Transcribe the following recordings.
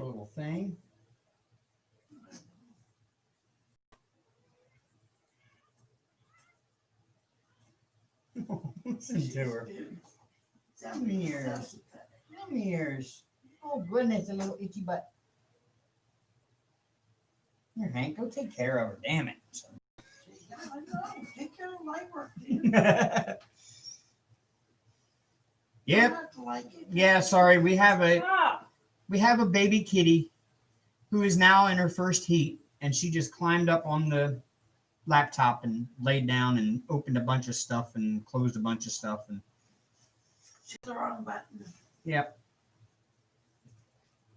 little thing. Listen to her. Come here. Come here. Oh, goodness, a little itchy butt. Here, Hank, go take care of her. Damn it. I know. Take care of my work, dude. Yep. Yeah, sorry. We have a baby kitty who is now in her first heat, and she just climbed up on the laptop and laid down and opened a bunch of stuff and closed a bunch of stuff. And she's the wrong button. Yep.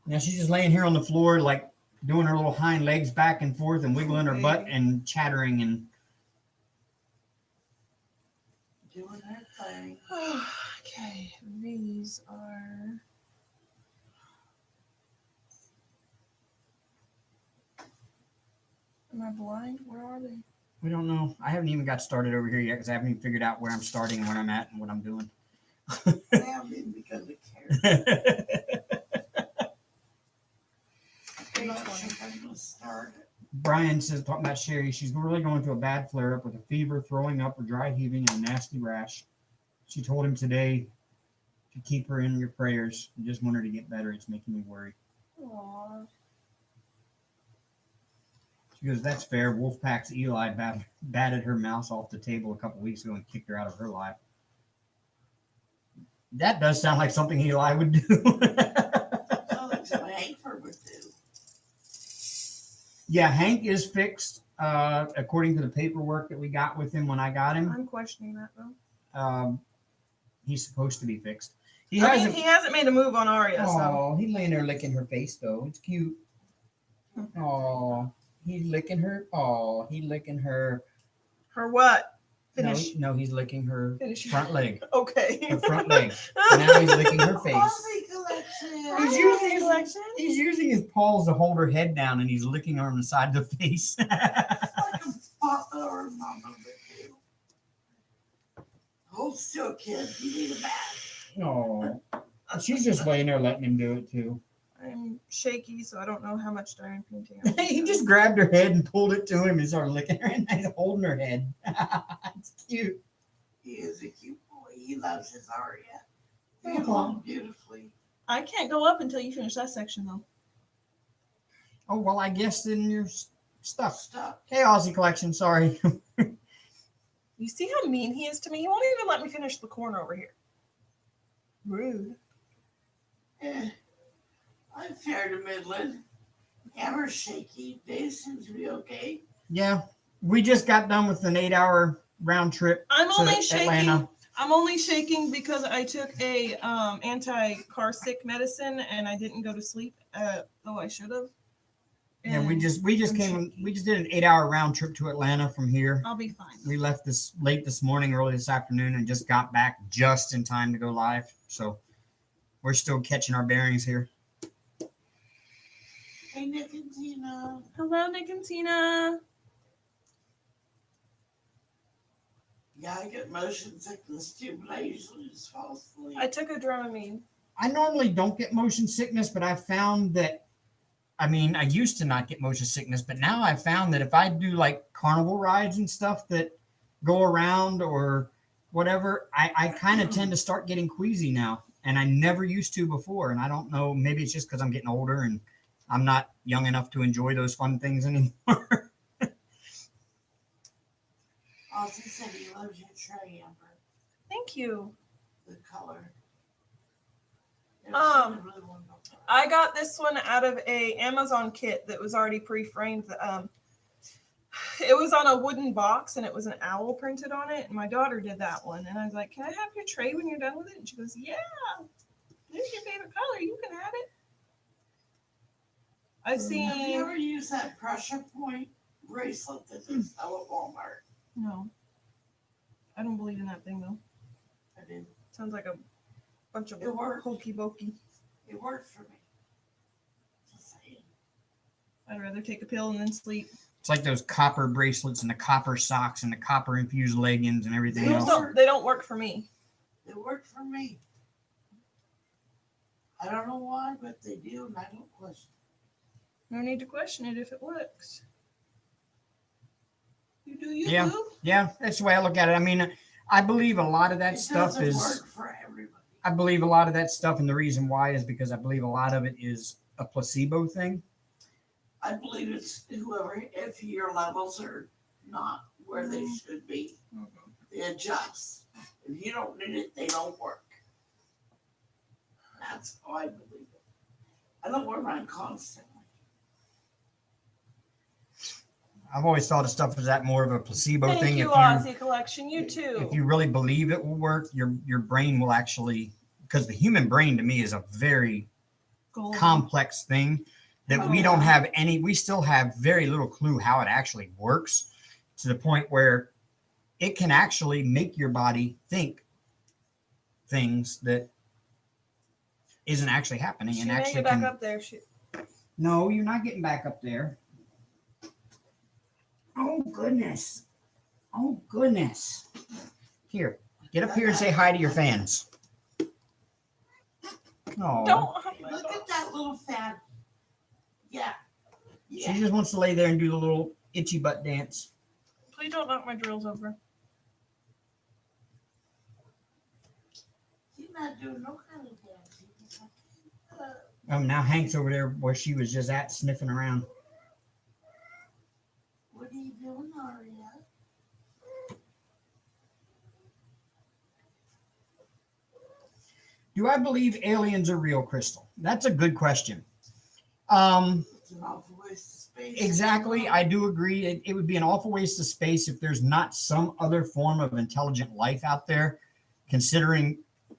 Now she's just laying here on the floor, like doing her little hind legs back and forth and wiggling her butt and chattering and doing her thing. Okay, these are. Am I blind? Where are they? we don't know. I haven't even got started over here yet because I haven't even figured out where I'm starting and where I'm at and what I'm doing. I haven't because of care. I'm not sure if I'm going to start it. Brian says, talking about Sherry, she's really going through a bad flare-up with a fever, throwing up, or dry heaving, and a nasty rash. She told him today to keep her in your prayers. I just want her to get better. It's making me worry. Aww. She goes, that's fair. Wolfpack's Eli batted her mouse off the table a couple weeks ago and kicked her out of her life. That does sound like something Eli would do. Sounds like something Hankford would do. Yeah, Hank is fixed, according to the paperwork that we got with him when I got him. I'm questioning that though. He's supposed to be fixed. He hasn't made a move on Arya. Oh, he's laying there licking her face though. It's cute. Oh, he's licking her. Oh, he's licking her. Her what? Finish. No, he's licking her front leg. Okay. Her front leg. Now he's licking her face. Aussie collection. He's using his paws to hold her head down, and he's licking her on the side of the face. Like a papa or mama would do. Hold still, kid. You need a bath. Oh, she's just laying there letting him do it too. I'm shaky, so I don't know how much diamond painting. He just grabbed her head and pulled it to him and started licking her, and he's holding her head. It's cute. He is a cute boy. He loves his Arya. They get along beautifully. I can't go up until you finish that section, though. Oh, well, I guess in your stuff. Hey, Aussie collection, sorry. You see how mean he is to me? He won't even let me finish the corner over here. Rude. I'm fair to middling. Hammer's shaky. Dave seems to be okay. Yeah, we just got done with an 8-hour round trip to Atlanta. I'm only shaking because I took a anti-car sick medicine and I didn't go to sleep, though I should have. And we just did an 8-hour round trip to Atlanta from here. I'll be fine. We left late this morning, early this afternoon, and just got back just in time to go live. So we're still catching our bearings here. Hey, Nick and Tina. Hello, Nick and Tina. Yeah, I get motion sickness too, but I usually just fall asleep. I took a Dramamine. I normally don't get motion sickness, but I found that, I used to not get motion sickness, but now I found that if I do like carnival rides and stuff that go around or whatever, I kind of tend to start getting queasy now. And I never used to before. And I don't know, maybe it's just because I'm getting older and I'm not young enough to enjoy those fun things anymore. Austin said he loves your tray, Amber. Thank you. The color. I got this one out of a Amazon kit that was already pre-framed. It was on a wooden box and it was an owl printed on it. And my daughter did that one. And I was like, can I have your tray when you're done with it? And she goes, yeah. There's your favorite color. You can have it. I've seen. Have you ever used that pressure point bracelet that they sell at Walmart? No. I don't believe in that thing though. I did. Sounds like a bunch of hokey pokey. It worked for me. Just saying. I'd rather take a pill and then sleep. It's like those copper bracelets and the copper socks and the copper infused leggings and everything else. They don't work for me. They work for me. I don't know why, but they do, and I don't question. No need to question it if it works. You do you, Yeah. boo. Yeah, that's the way I look at it. I mean, I believe a lot of that It stuff doesn't is. work for everybody. I believe a lot of that stuff, and the reason why is because I believe a lot of it is a placebo thing. I believe it's whoever, if your levels are not where they should be, they adjust. If you don't need it, they don't work. That's how I believe it. I don't wear mine constantly. I've always thought of stuff as that more of a placebo Thank thing. you, If Aussie Collection. You too. if you really believe it will work, your brain will actually, because the human brain to me is a very Golden. complex thing that we don't have any. We still have very little clue how it actually works, to the point where it can actually make your body think things that isn't actually happening, She and may actually get back can. up there. No, you're not getting back up there. Oh goodness. Oh goodness. Here, get up here and say hi to your fans. Oh, Don't. Look at that little fan. Yeah. she just wants to lay there and do the little itchy butt dance. Please don't knock my drills over. She's not doing no kind of dancing. She's like, Now Hank's over there where she was just at, sniffing around. what are you doing, Aria? Do I believe aliens are real, Crystal? That's a good question. It's an awful waste of space. Exactly. I do agree. It would be an awful waste of space if there's not some other form of intelligent life out there, considering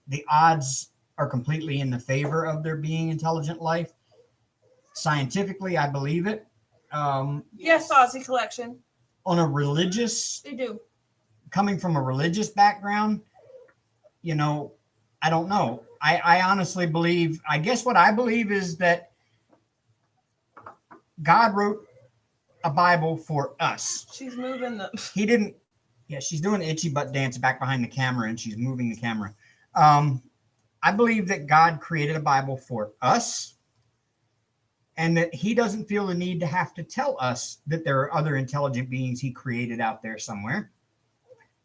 the odds are completely in the favor of there being intelligent life. Scientifically, I believe it. Yes, Aussie Collection. On a religious, They do. coming from a religious background, I don't know. I honestly believe, I guess what I believe is that God wrote a Bible for us. She's moving the. He didn't. Yeah, she's doing the itchy butt dance back behind the camera, and she's moving the camera. I believe that God created a Bible for us, and that he doesn't feel the need to have to tell us that there are other intelligent beings he created out there somewhere,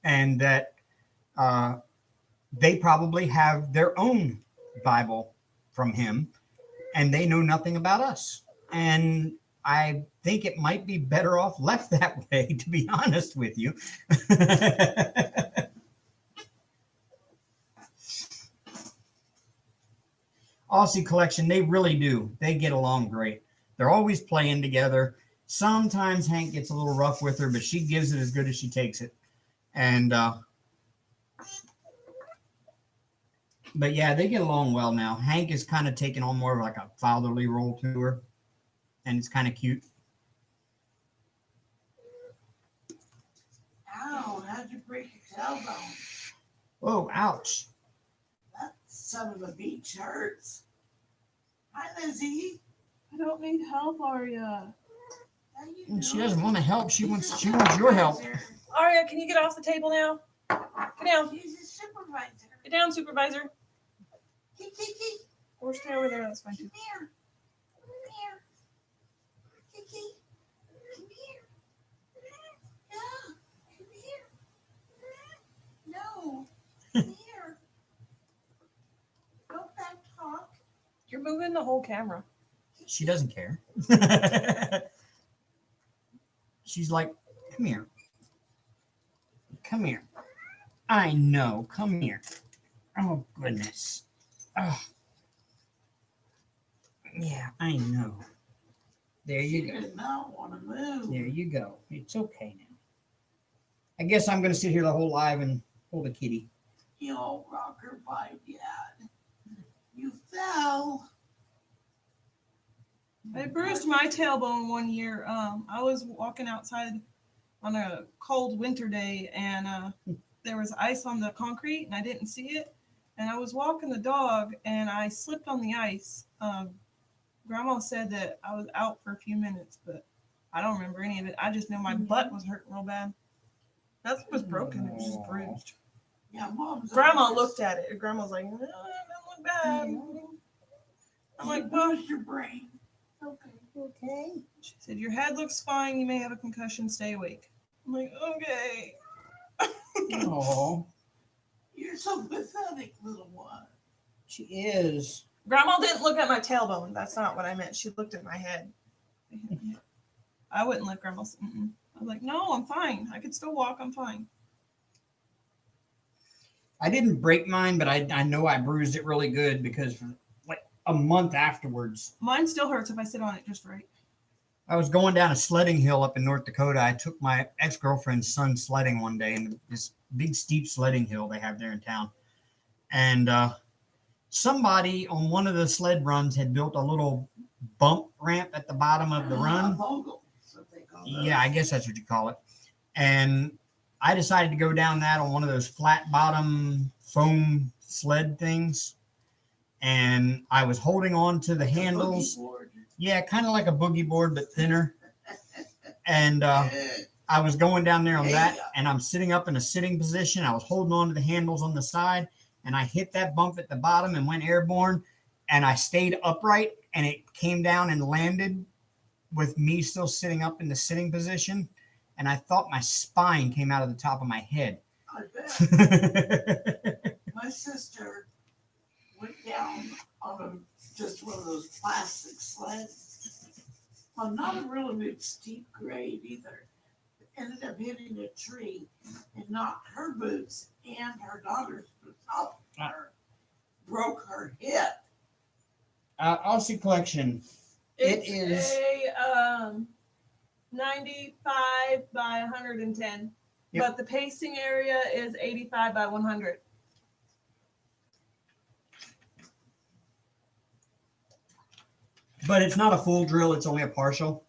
and that they probably have their own Bible from him, and they know nothing about us. And I think it might be better off left that way, to be honest with you. Aussie Collection, they really do. They get along great. They're always playing together. Sometimes Hank gets a little rough with her, but she gives it as good as she takes it. And but yeah, they get along well now. Hank is kind of taking on more of like a fatherly role to her, and it's kind of cute. Ow, how'd you break your tailbone? Oh, ouch. That son of a beach hurts. Hi, Lizzie. I don't need help, Aria. How you And she doing? doesn't want to help. She She's wants a your help. supervisor. Aria, can you get off the table now? Get down. She's a supervisor. Get down, supervisor. Kiki, Or stay over there. That's fine come too. here. Come here. Kiki, come here. Yeah, come here. No, come here. Go back, talk. You're moving the whole camera. She doesn't care. She's like, come here. Come here. I know. Come here. Oh, goodness. Oh. Yeah, I know. There She you go. does not want to move. There you go. It's okay now. I guess I'm going to sit here the whole live and hold a kitty. You old rocker vibe, Dad. You fell. I bruised my tailbone one year. I was walking outside on a cold winter day, and there was ice on the concrete, and I didn't see it. And I was walking the dog, and I slipped on the ice. Grandma said that I was out for a few minutes, but I don't remember any of it. I just know my butt was hurting real bad. Nothing was broken. It was just bruised. Yeah, Mom's. Grandma always- looked at it. Grandma's like, no, it doesn't look bad. I'm like, what well, was your brain? Okay. Okay. she said, your head looks fine. You may have a concussion. Stay awake. I'm like, okay. Oh, You're so pathetic, little one. she is. Grandma didn't look at my tailbone. That's not what I meant. She looked at my head. I wouldn't let Grandma. I was like, no, I'm fine. I could still walk. I'm fine. I didn't break mine, but I know I bruised it really good because for like a month afterwards, Mine still hurts if I sit on it just right. I was going down a sledding hill up in North Dakota. I took my ex-girlfriend's son sledding one day in this big steep sledding hill they have there in town. And somebody on one of the sled runs had built a little bump ramp at the bottom of the run. Mogul, that's what they call those. Yeah, I guess that's what you call it. And I decided to go down that on one of those flat bottom foam sled things. And I was holding on to the handles. Boogie board. Yeah, kind of like a boogie board, but thinner. And I was going down there on that, and I'm sitting up in a sitting position. I was holding on to the handles on the side, and I hit that bump at the bottom and went airborne. And I stayed upright, and it came down and landed with me still sitting up in the sitting position. And I thought my spine came out of the top of my head. I bet. My sister went down on just one of those plastic sleds. Well, not a really big steep grade either. Ended up hitting a tree and knocked her boots and her daughter's boots off her. Broke her hip. Aussie Collection. It's It is- a 95 by 110, Yep. but the pasting area is 85 by 100. But it's not a full drill, it's only a partial.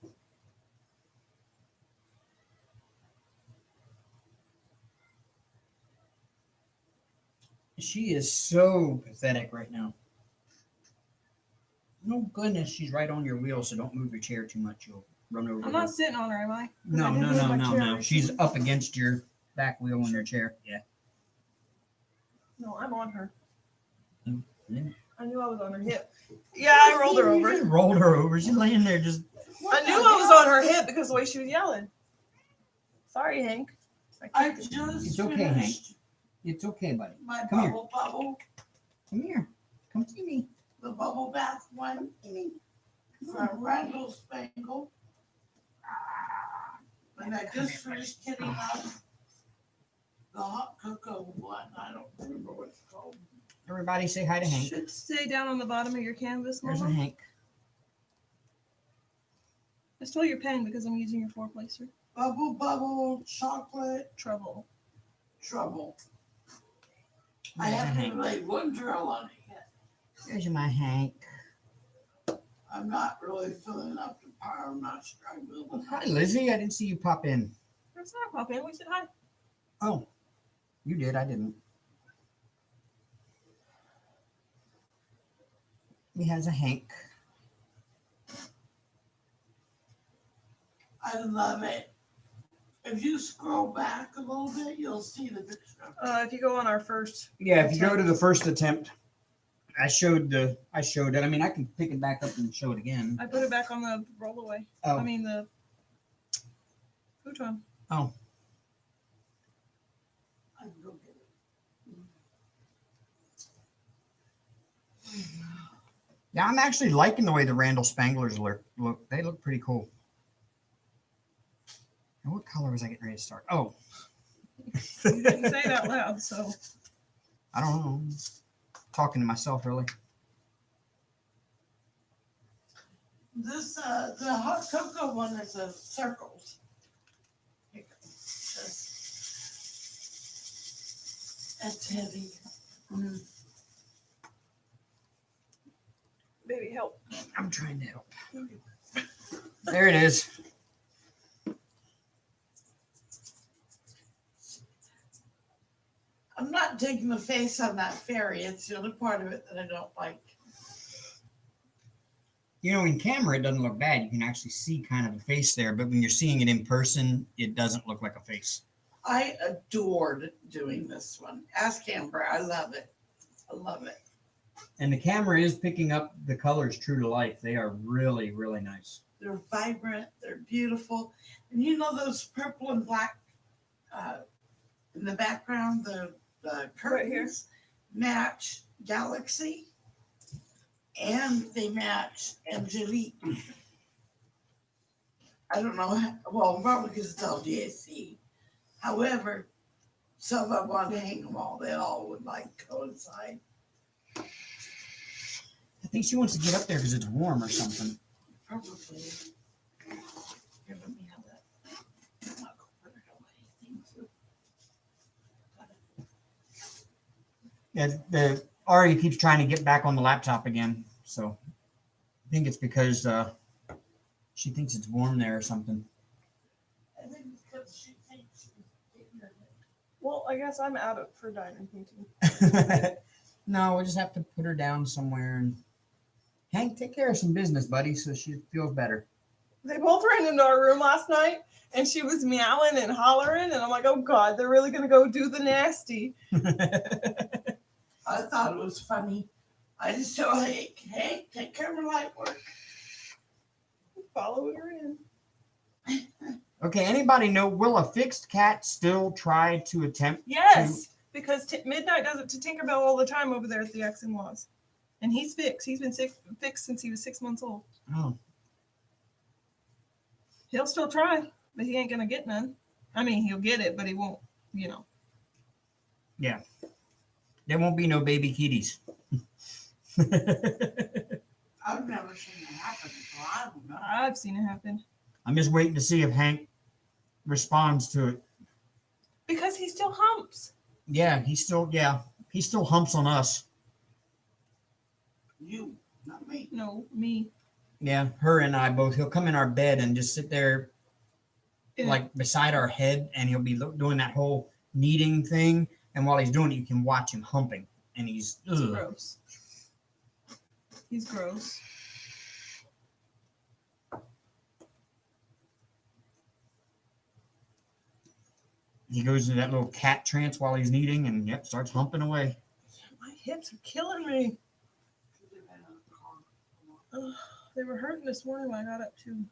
She is so pathetic right now. No goodness, she's right on your wheel, so don't move your chair too much. You'll run over I'm her. not sitting on her, am I? 'Cause I No, didn't no, move no, my no, chair no. right She's here. up against your back wheel on your chair. Yeah. No, I'm on her. Yeah. I knew I was on her hip. Yeah, I rolled her You just over. rolled her over. She's laying there just. I knew I was on her hip because the way she was yelling. Sorry, Hank. I kicked it. just It's okay, Hank. finished It's okay, buddy. my Come here. bubble, Come here. Come see me. the bubble bath one See me. from Randall Spangle. And I just finished kitting up the hot cocoa one. I don't remember what it's called. Everybody say hi to Hank. Should stay down on the bottom of your canvas, There's a Mama. Hank. I stole your pen because I'm using your four placer. Bubble chocolate Trouble. trouble. I There's a haven't Hank. even laid one drill on it yet. There's my Hank. I'm not really filling up the power. I'm not sure I will. Oh, hi, Lizzie. I didn't see you pop in. That's not pop in. We said hi. Oh, you did. I didn't. He has a Hank. I love it. If you scroll back a little bit, you'll see the picture. If you go on our first, Yeah, if you go to the first attempt, I showed it. I mean, I can pick it back up and show it again. I put it back on the rollaway. Oh. I mean the futon. Oh, I can go get it. yeah. I'm actually liking the way the Randall Spanglers look. They look pretty cool. And what color was I getting ready to start? Oh, You didn't say it out loud, so I don't know. Talking to myself, really. This, the hot cocoa one is a circles. It's heavy. baby help. I'm trying to help. There it is. I'm not digging the face on that fairy. It's the other part of it that I don't like. You know, in camera, it doesn't look bad. You can actually see kind of a face there, but when you're seeing it in person, it doesn't look like a face. I adored doing this one. Ask Amber. I love it. I love it. And the camera is picking up the colors true to life. They are really, really nice. They're vibrant. They're beautiful. And you know those purple and black in the background, the Right here. curtains match Galaxy, and they match Angelique. I don't know. Well, probably because it's LGAC. However, so if I wanted to hang them all, they all would like coincide. I think she wants to get up there because it's warm or something. Probably. Here, let me have that. I'm not gonna put it away. Thank you. Yeah, the Ari keeps trying to get back on the laptop again. So I think it's because she thinks it's warm there or something. I think it's because she thinks she's getting her. Well, I guess I'm out of for diamond painting. No, we'll just have to put her down somewhere and Hank, take care of some business, buddy, so she feels better. They both ran into our room last night, and she was meowing and hollering, and I'm like, oh God, they're really gonna go do the nasty. I thought it was funny. I just told Hank, hey, take care of my light work. Following her in. Okay, anybody know, will a fixed cat still try to attempt Yes, because Midnight does it to Tinkerbell all the time over there at the ex-in-laws. And he's fixed. He's been fixed since he was 6 months old. Oh, He'll still try, but he ain't gonna get none. I mean, he'll get it, but he won't, yeah. There won't be no baby kitties. I've never seen it happen before. I don't know. I've seen it happen. I'm just waiting to see if Hank responds to it. Because he still humps. Yeah, he still humps on us. You, not me. No, me. Yeah, her and I both. He'll come in our bed and just sit there Yeah. like beside our head, and he'll be doing that whole kneading thing. And while he's doing it, you can watch him humping, and he's gross. He's gross. He goes into that little cat trance while he's kneading, and yep, starts humping away. My hips are killing me. Ugh, they were hurting this morning when I got up too.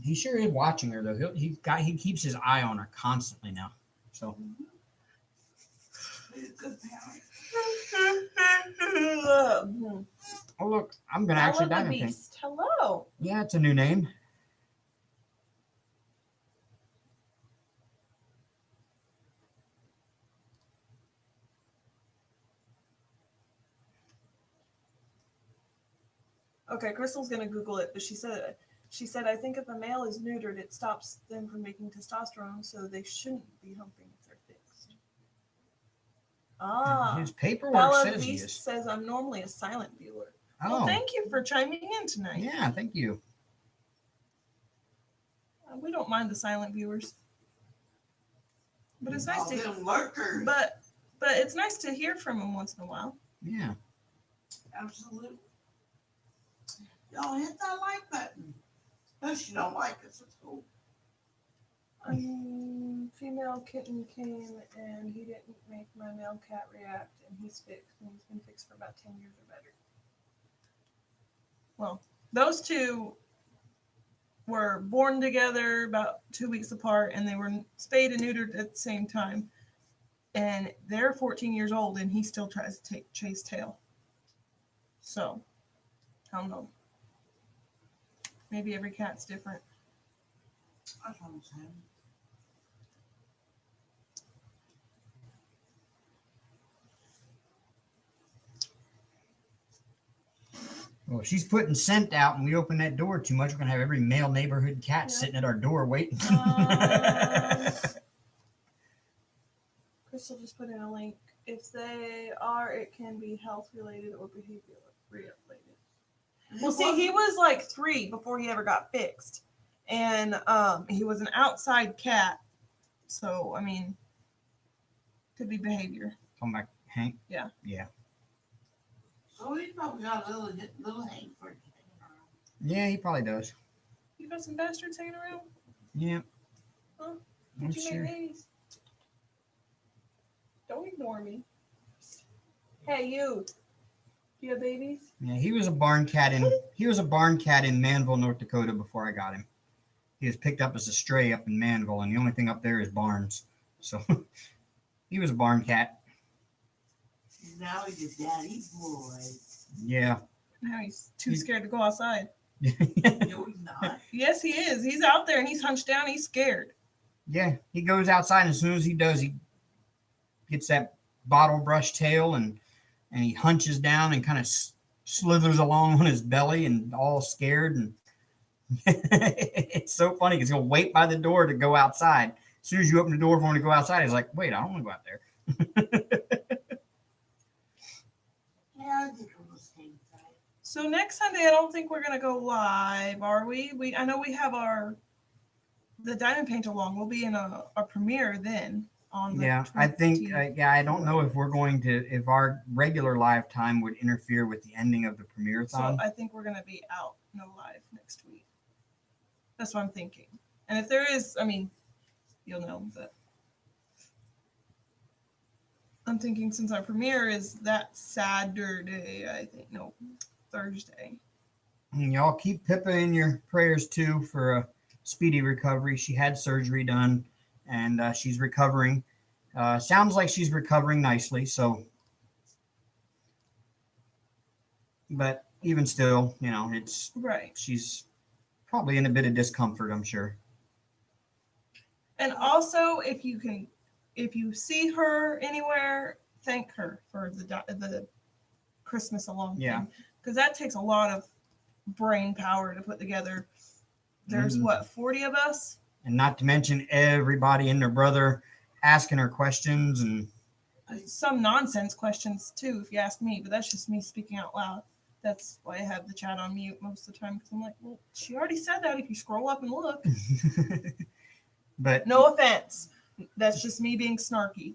He sure is watching her though. He keeps his eye on her constantly now. So He's a good parent. oh look, I'm gonna actually Bella dive the in. Beast. Hello. Yeah, it's a new name. Okay, Crystal's gonna Google it, but she said I think if a male is neutered, it stops them from making testosterone, so they shouldn't be humping if they're fixed. Ah, His paperwork Bella the says he Beast is. says I'm normally a silent viewer. Oh, Well, thank you for chiming in tonight. yeah, thank you. We don't mind the silent viewers, but it's nice All to. them lurkers. But it's nice to hear from them once in a while. Yeah. Absolutely. Y'all hit that like button. Unless you don't like us, it's cool. Female kitten came and he didn't make my male cat react, and he's fixed, and he's been fixed for about 10 years or better. Well, those two were born together about 2 weeks apart, and they were spayed and neutered at the same time. And they're 14 years old, and he still tries to chase tail. So, I don't know. Maybe every cat's different. That's what I'm saying. Well, if she's putting scent out and we open that door too much, we're gonna have every male neighborhood cat Yeah. sitting at our door waiting. Crystal just put in a link. If they are, it can be health related or behavior related. Well, see, he was like 3 before he ever got fixed, and he was an outside cat, so I mean, could be behavior. Come back, Hank. Yeah. Yeah. So he probably got a little hang for it. Yeah, he probably does. You got some bastards hanging around? Yeah. Huh? I'm Did you sure. make these? Don't ignore me. Hey, you. Do you have babies? Yeah, he was a barn cat in Manville, North Dakota before I got him. He was picked up as a stray up in Manville, and the only thing up there is barns. So he was a barn cat. Now he's a daddy boy. Yeah. Now he's too scared to go outside. No, he's not. Yes, he is. He's out there and he's hunched down. He's scared. Yeah, he goes outside, and as soon as he does, he gets that bottle brush tail and he hunches down and kind of slithers along on his belly and all scared. And it's so funny because he'll wait by the door to go outside. As soon as you open the door for him to go outside, he's like, wait, I don't want to go out there. Yeah, I think we'll stay inside. So next Sunday, I don't think we're gonna go live, are we? I know we have the diamond paint along. We'll be in a premiere then on the Yeah, I think, 20th. I don't know if we're going to, if our regular live time would interfere with the ending of the premiere So thon. I think we're gonna be out no live next week. That's what I'm thinking. And if there is, I mean, you'll know that. I'm thinking since our premiere is that Saturday, I think, no, Thursday. And y'all keep Pippa in your prayers too for a speedy recovery. She had surgery done and she's recovering. Sounds like she's recovering nicely. So, but even still, you know, it's Right. she's probably in a bit of discomfort, I'm sure. And also, if you see her anywhere, thank her for the Christmas along Yeah. thing, because that takes a lot of brain power to put together. There's what, 40 of us? And not to mention everybody and their brother asking her questions and Some nonsense questions too, if you ask me, but that's just me speaking out loud. That's why I have the chat on mute most of the time, because I'm like, well, she already said that if you scroll up and look. but No offense. That's just me being snarky.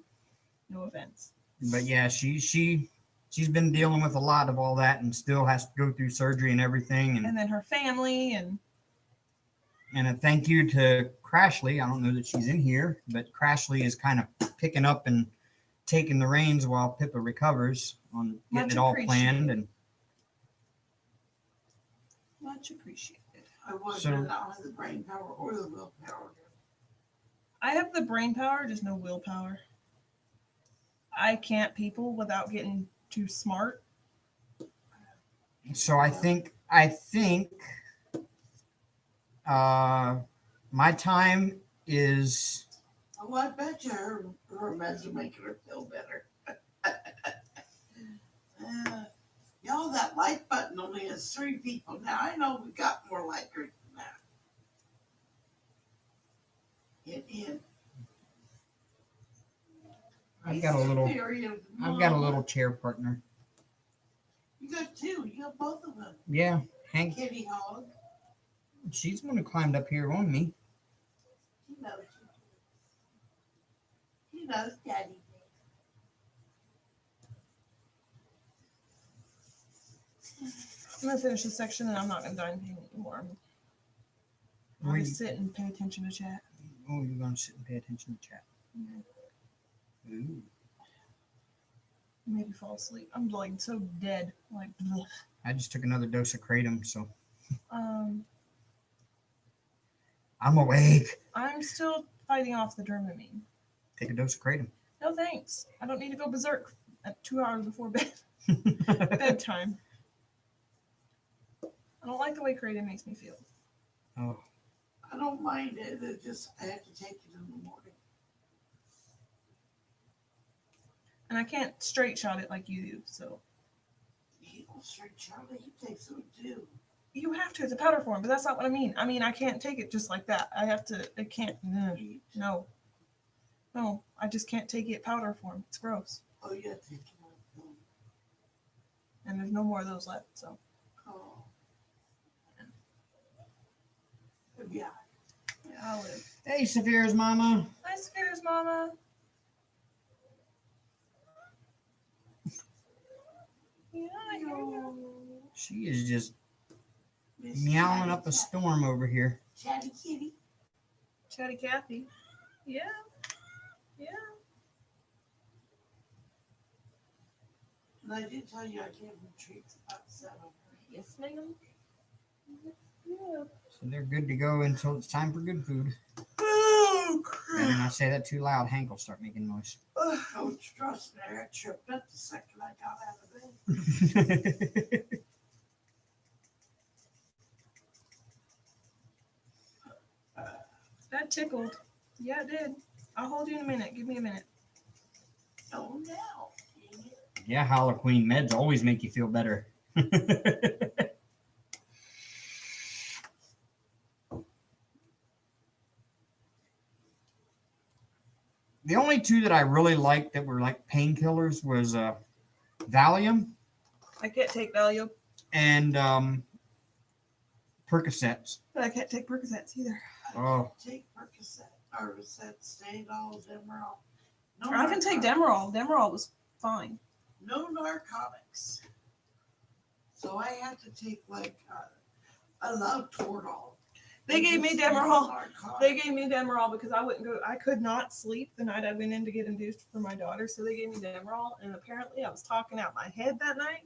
No offense. but yeah, she's been dealing with a lot of all that and still has to go through surgery and everything. And then her family and a thank you to Crashly. I don't know that she's in here, but Crashly is kind of picking up and taking the reins while Pippa recovers on getting Much it all appreciated. planned. And much appreciated. I was So- not have the brain power or the willpower. I have the brain power, just no willpower. I can't people without getting too smart. so I think my time is Oh, I bet you her meds are making her feel better. Y'all, that like button only has 3 people. Now, I know we got more likers than that. I've got a little chair partner. You got 2. You got both of them. Yeah, Hank. Kitty Hog. She's the one who climbed up here on me. He knows you. He knows Daddy. I'm gonna finish this section and I'm not gonna dine paint anymore. I'm Where gonna you- sit and pay attention to chat. Oh, you're gonna sit and pay attention to chat. Ooh. Maybe fall asleep. I'm like so dead. Like bleh. I just took another dose of kratom, so um I'm awake. I'm still fighting off the Dramamine. Take a dose of kratom. No thanks. I don't need to go berserk at 2 hours before bedtime. I don't like the way kratom makes me feel. Oh, I don't mind it. It's just I have to take it in the morning. And I can't straight shot it like you do, so He don't straight Charlie. He takes it too. you have to. It's a powder form, but that's not what I mean. I mean, I can't take it just like that. I have to. I can't. No. No, I just can't take it powder form. It's gross. Oh, you have to take it out. And there's no more of those left, so. Oh. Yeah. Yeah, I'll live. hey, Saphira's mama. Hi, Spheres, Mama. Yeah, I hear you. She is just Miss meowing Chatty up a Cat- storm over here. Chatty Kitty. Chatty Cathy. Yeah. Yeah. And I did tell you I gave them treats about 7. Yes, ma'am. Yeah. So they're good to go until it's time for good food. Oh, Better crap. not say that too loud. Hank will start making noise. Oh, trust me, I tripped up the second I got out of bed. That tickled. Yeah, it did. I'll hold you in a minute. Give me a minute. Oh, now. Yeah, Halloween meds always make you feel better. The only two that I really liked that were like painkillers was Valium I can't take Valium. and Percocets. But I can't take Percocets either. Oh. Take Percocet, Percocet, Stadol, Demerol. No I can take narcotics. Demerol. Demerol was fine. No narcotics. So I had to take like I love Toradol. They gave me Just no Demerol. narcotics. They gave me Demerol because I wouldn't go. I could not sleep the night I went in to get induced for my daughter. So they gave me Demerol, and apparently I was talking out my head that night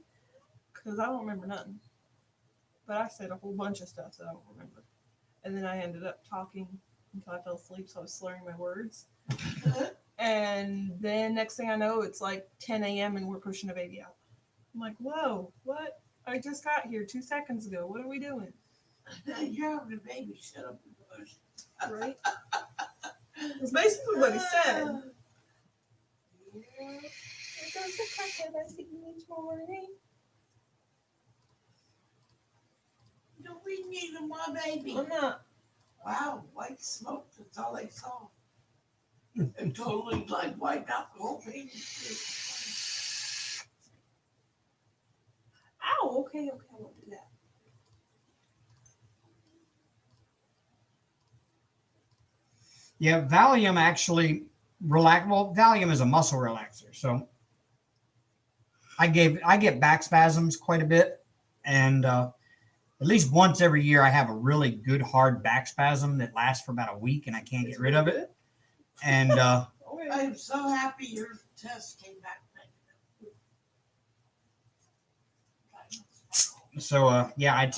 because I don't remember nothing. But I said a whole bunch of stuff that I don't remember, and then I ended up talking until I fell asleep. So I was slurring my words. And then next thing I know, it's like 10 a.m. and we're pushing a baby out. I'm like, whoa, what? I just got here 2 seconds ago. What are we doing? You're having a baby. Shut up and push. Right? That's basically what he said. Yeah. It goes to crackhead. I think you need morning. Don't we need my baby? I'm not. Wow, white smoke. That's all I saw. It totally like wiped out the whole thing. Ow, okay, I won't do that. Yeah, Valium actually Valium is a muscle relaxer. So I get back spasms quite a bit, and at least once every year I have a really good hard back spasm that lasts for about a week and I can't get rid of it. And Okay. I'm so happy your test came back negative. so yeah,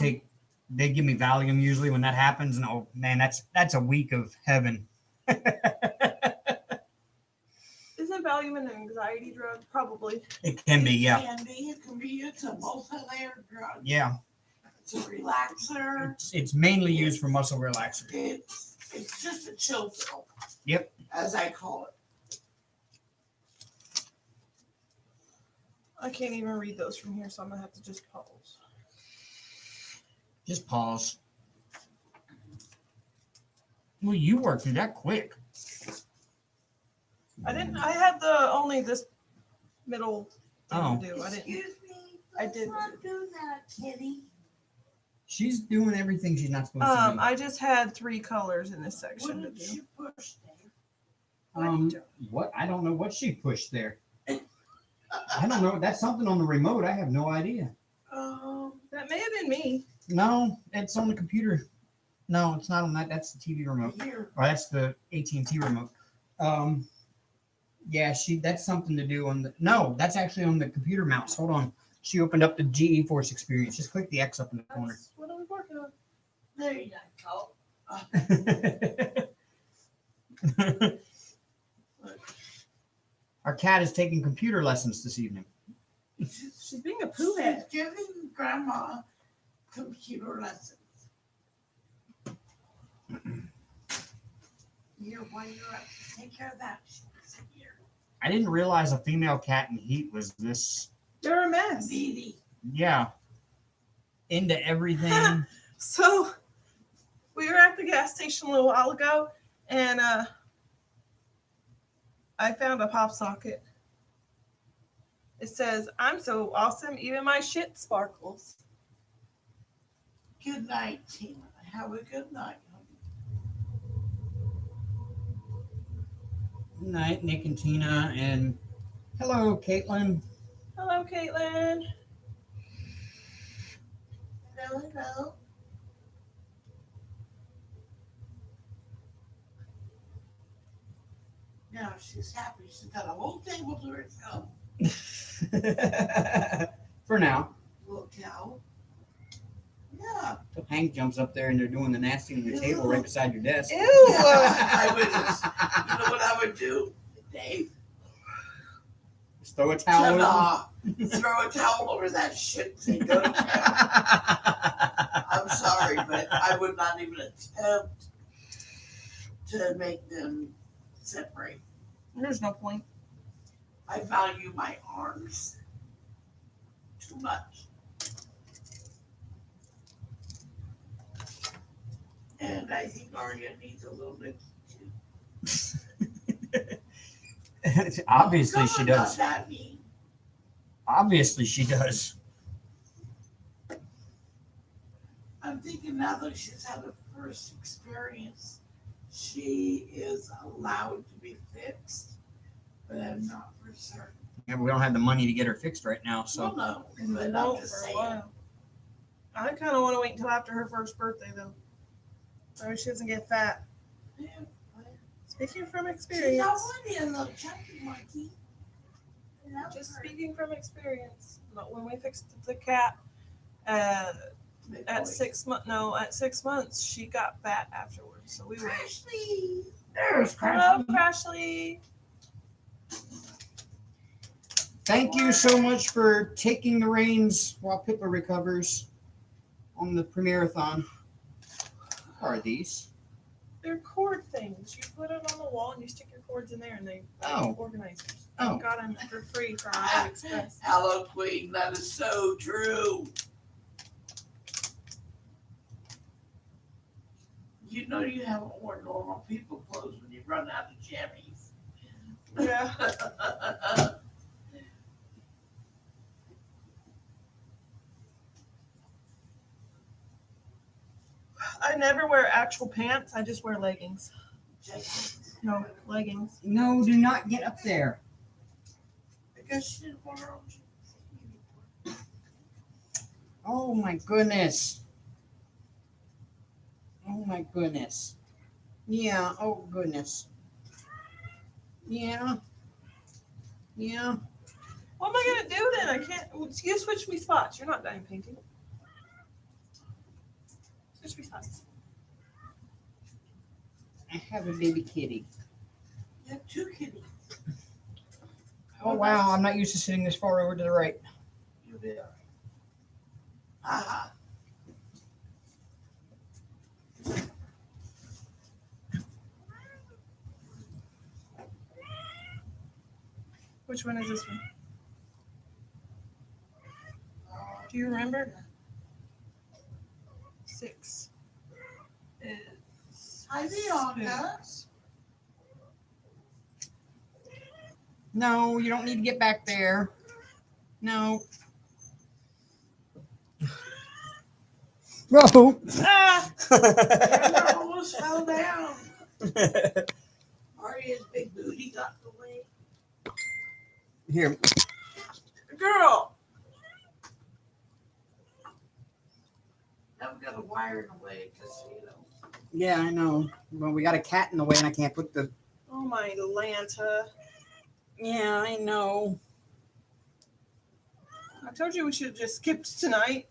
they give me Valium usually when that happens, and oh man, that's a week of heaven. Isn't Valium an anxiety drug? Probably. It can be, yeah. It can be. It's a multi-layered drug. Yeah. It's a relaxer. It's mainly used for muscle relaxer. It's just a chill pill. Yep. As I call it. I can't even read those from here, so I'm gonna have to just pause. Just pause. Well, you worked through that quick. I didn't. I had only this middle thing Oh. to do. I didn't. Excuse me. I Let's didn't. not do that, Kitty. She's doing everything she's not supposed to do. I just had 3 colors in this What section to did do. you push there? What? I don't know what she pushed there. I don't know. That's something on the remote. I have no idea. That may have been me. No, it's on the computer. No, it's not on that. That's the TV remote. Here. Or that's the AT&T remote. Yeah, that's something to do on the. No, that's actually on the computer mouse. Hold on. She opened up the GeForce Experience. Just click the X up in the corner. That's what I was working on. There you go. Our cat is taking computer lessons this evening. She's being a poo head. She's giving Grandma computer lessons. Here, while you're up, take care of that. Sit here. I didn't realize a female cat in heat was this. They're a mess. Needy. Yeah. Into everything. So we were at the gas station a little while ago, and I found a pop socket. It says, "I'm so awesome, even my shit sparkles." Good night, Tina. Have a good night. Good night, Nick and Tina, and hello, Caitlin. Hello, Caitlin. Hello. Now she's happy. She's got a whole table to herself. For now. Little cow. Yeah. Till Hank jumps up there and they're doing the nasty on your table right beside your desk. Ew. I would just, you know what I would do, Dave? Just throw a towel over. Throw a towel over that shit and say, go to town. I'm sorry, but I would not even attempt to make them separate. There's no point. I value my arms too much. And I think Arya needs a little bit too. Obviously she I'm does. not that mean. Obviously she does. I'm thinking now that she's had a first experience, she is allowed to be fixed, but I'm not for certain. Yeah, we don't have the money to get her fixed right now, so. Well, no, And but we I'm won't just for a saying. while. I kind of want to wait until after her first birthday, though. So she doesn't get fat. Yeah, Speaking from she's experience. not one of little chunky monkey. I love Just her. speaking from experience. But when we fixed the cat, Big at boy. 6 months, no, at 6 months, she got fat afterwards. So we were. Ashley. There's Hello, Crashly. Thank you so much for taking the reins while Pippa recovers on the premiere-a-thon. What are these? They're cord things. You put it on the wall and you stick your cords in there, and they Oh. organizers. Oh. I got them for free from AliExpress. Hello, Queen. That is so true. You know you haven't worn normal people clothes when you run out of jammies. Yeah. I never wear actual pants. I just wear leggings. No, leggings. No, do not get up there. I guess she didn't want her own jeans. Oh my goodness. Oh my goodness. Yeah, oh goodness. Yeah. Yeah. What am I gonna do then? I can't. You switch me spots. You're not done painting. Switch me spots. I have a baby kitty. You have two kitties. Oh wow, I'm not used to sitting this far over to the right. You'll be all right. Aha. Which one is this one? Do you remember? 6 is. Hi, Bianca. spoons. No, you don't need to get back there. No. Whoa. Ah! I almost fell down. Arya's big booty got in the way. Here. Girl! I've got a wire in the way because, you know. Yeah, I know. Well, we got a cat in the way and I can't put the. Oh my Lanta. Yeah, I know. I told you we should have just skipped tonight.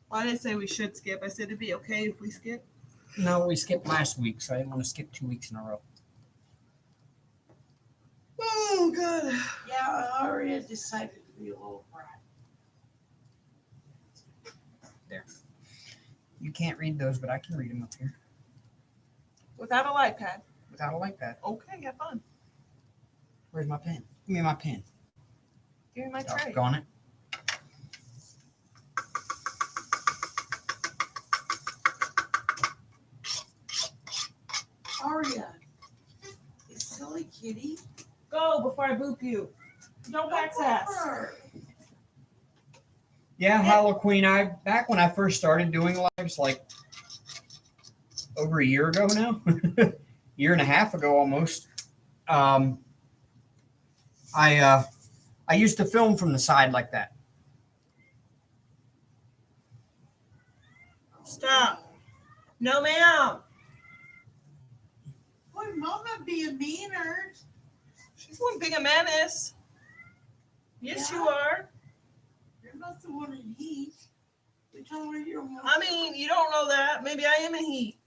Why did I say we should skip? I said it'd be okay if we skip. No, we skipped last week, so I didn't want to skip 2 weeks in a row. Oh, God. Yeah, Arya decided to be a little brat. You can't read those, but I can read them up here Without a light pad. without a light pad. Okay, have fun. Where's my pen? Give me my pen. Give me my tray. Doggone it. Arya, you silly kitty. Go before I boop you. Don't back ass. her. Yeah, Hollow Queen. Back when I first started doing lives, like over a year ago now, year and a half ago almost. I used to film from the side like that. Stop. No, ma'am. Boy, Mama being meaner. one being a menace. Yes, you are. You're not the one in heat. You tell her you're more. I mean, you don't know that. Maybe I am in heat.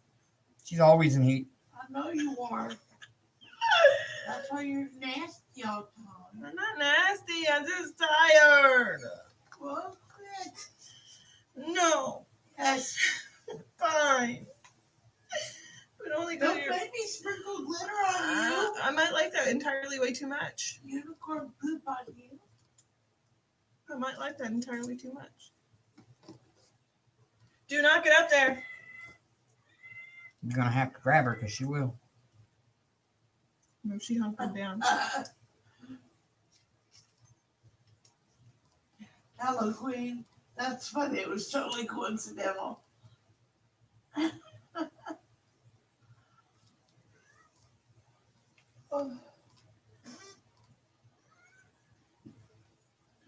She's always in heat. I know you are. That's why you're nasty all the time. I'm not nasty. I'm just tired. Well, quit. No. Yes. Fine. But only go Don't make me sprinkle glitter on you. I might like that entirely way too much. Unicorn poop on you. I might like that entirely too much. Do not get up there. You're gonna have to grab her because she will. No, she hunkered down. Hello, Queen. That's funny. It was totally coincidental. Oh.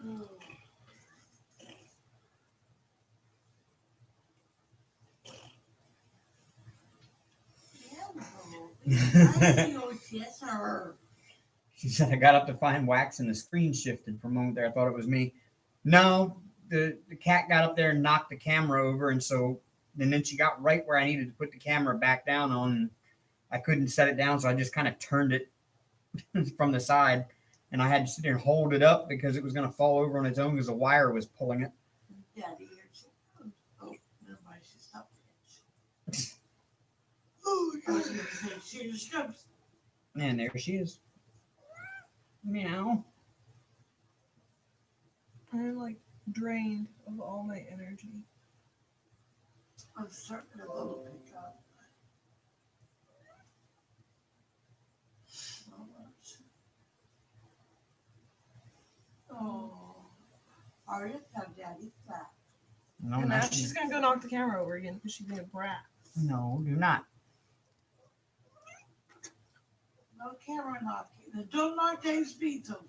Oh. Yes, sir. She said I got up to find wax and the screen shifted for a moment there. I thought it was me. No, the cat got up there and knocked the camera over, and then she got right where I needed to put the camera back down on. And I couldn't set it down, so I just kind of turned it from the side, and I had to sit there and hold it up because it was going to fall over on its own because the wire was pulling it. Daddy, oh, never mind. She stopped it. Oh, I was going to say, she just comes. And there she is. Meow. I'm like drained of all my energy. I'm starting to little pick up. So much. Oh, Aria found Daddy flat. No, And now now she's gonna go knock the camera over again because she's being a brat. No, do not. No camera knocking. Now, don't knock Dave's beads over.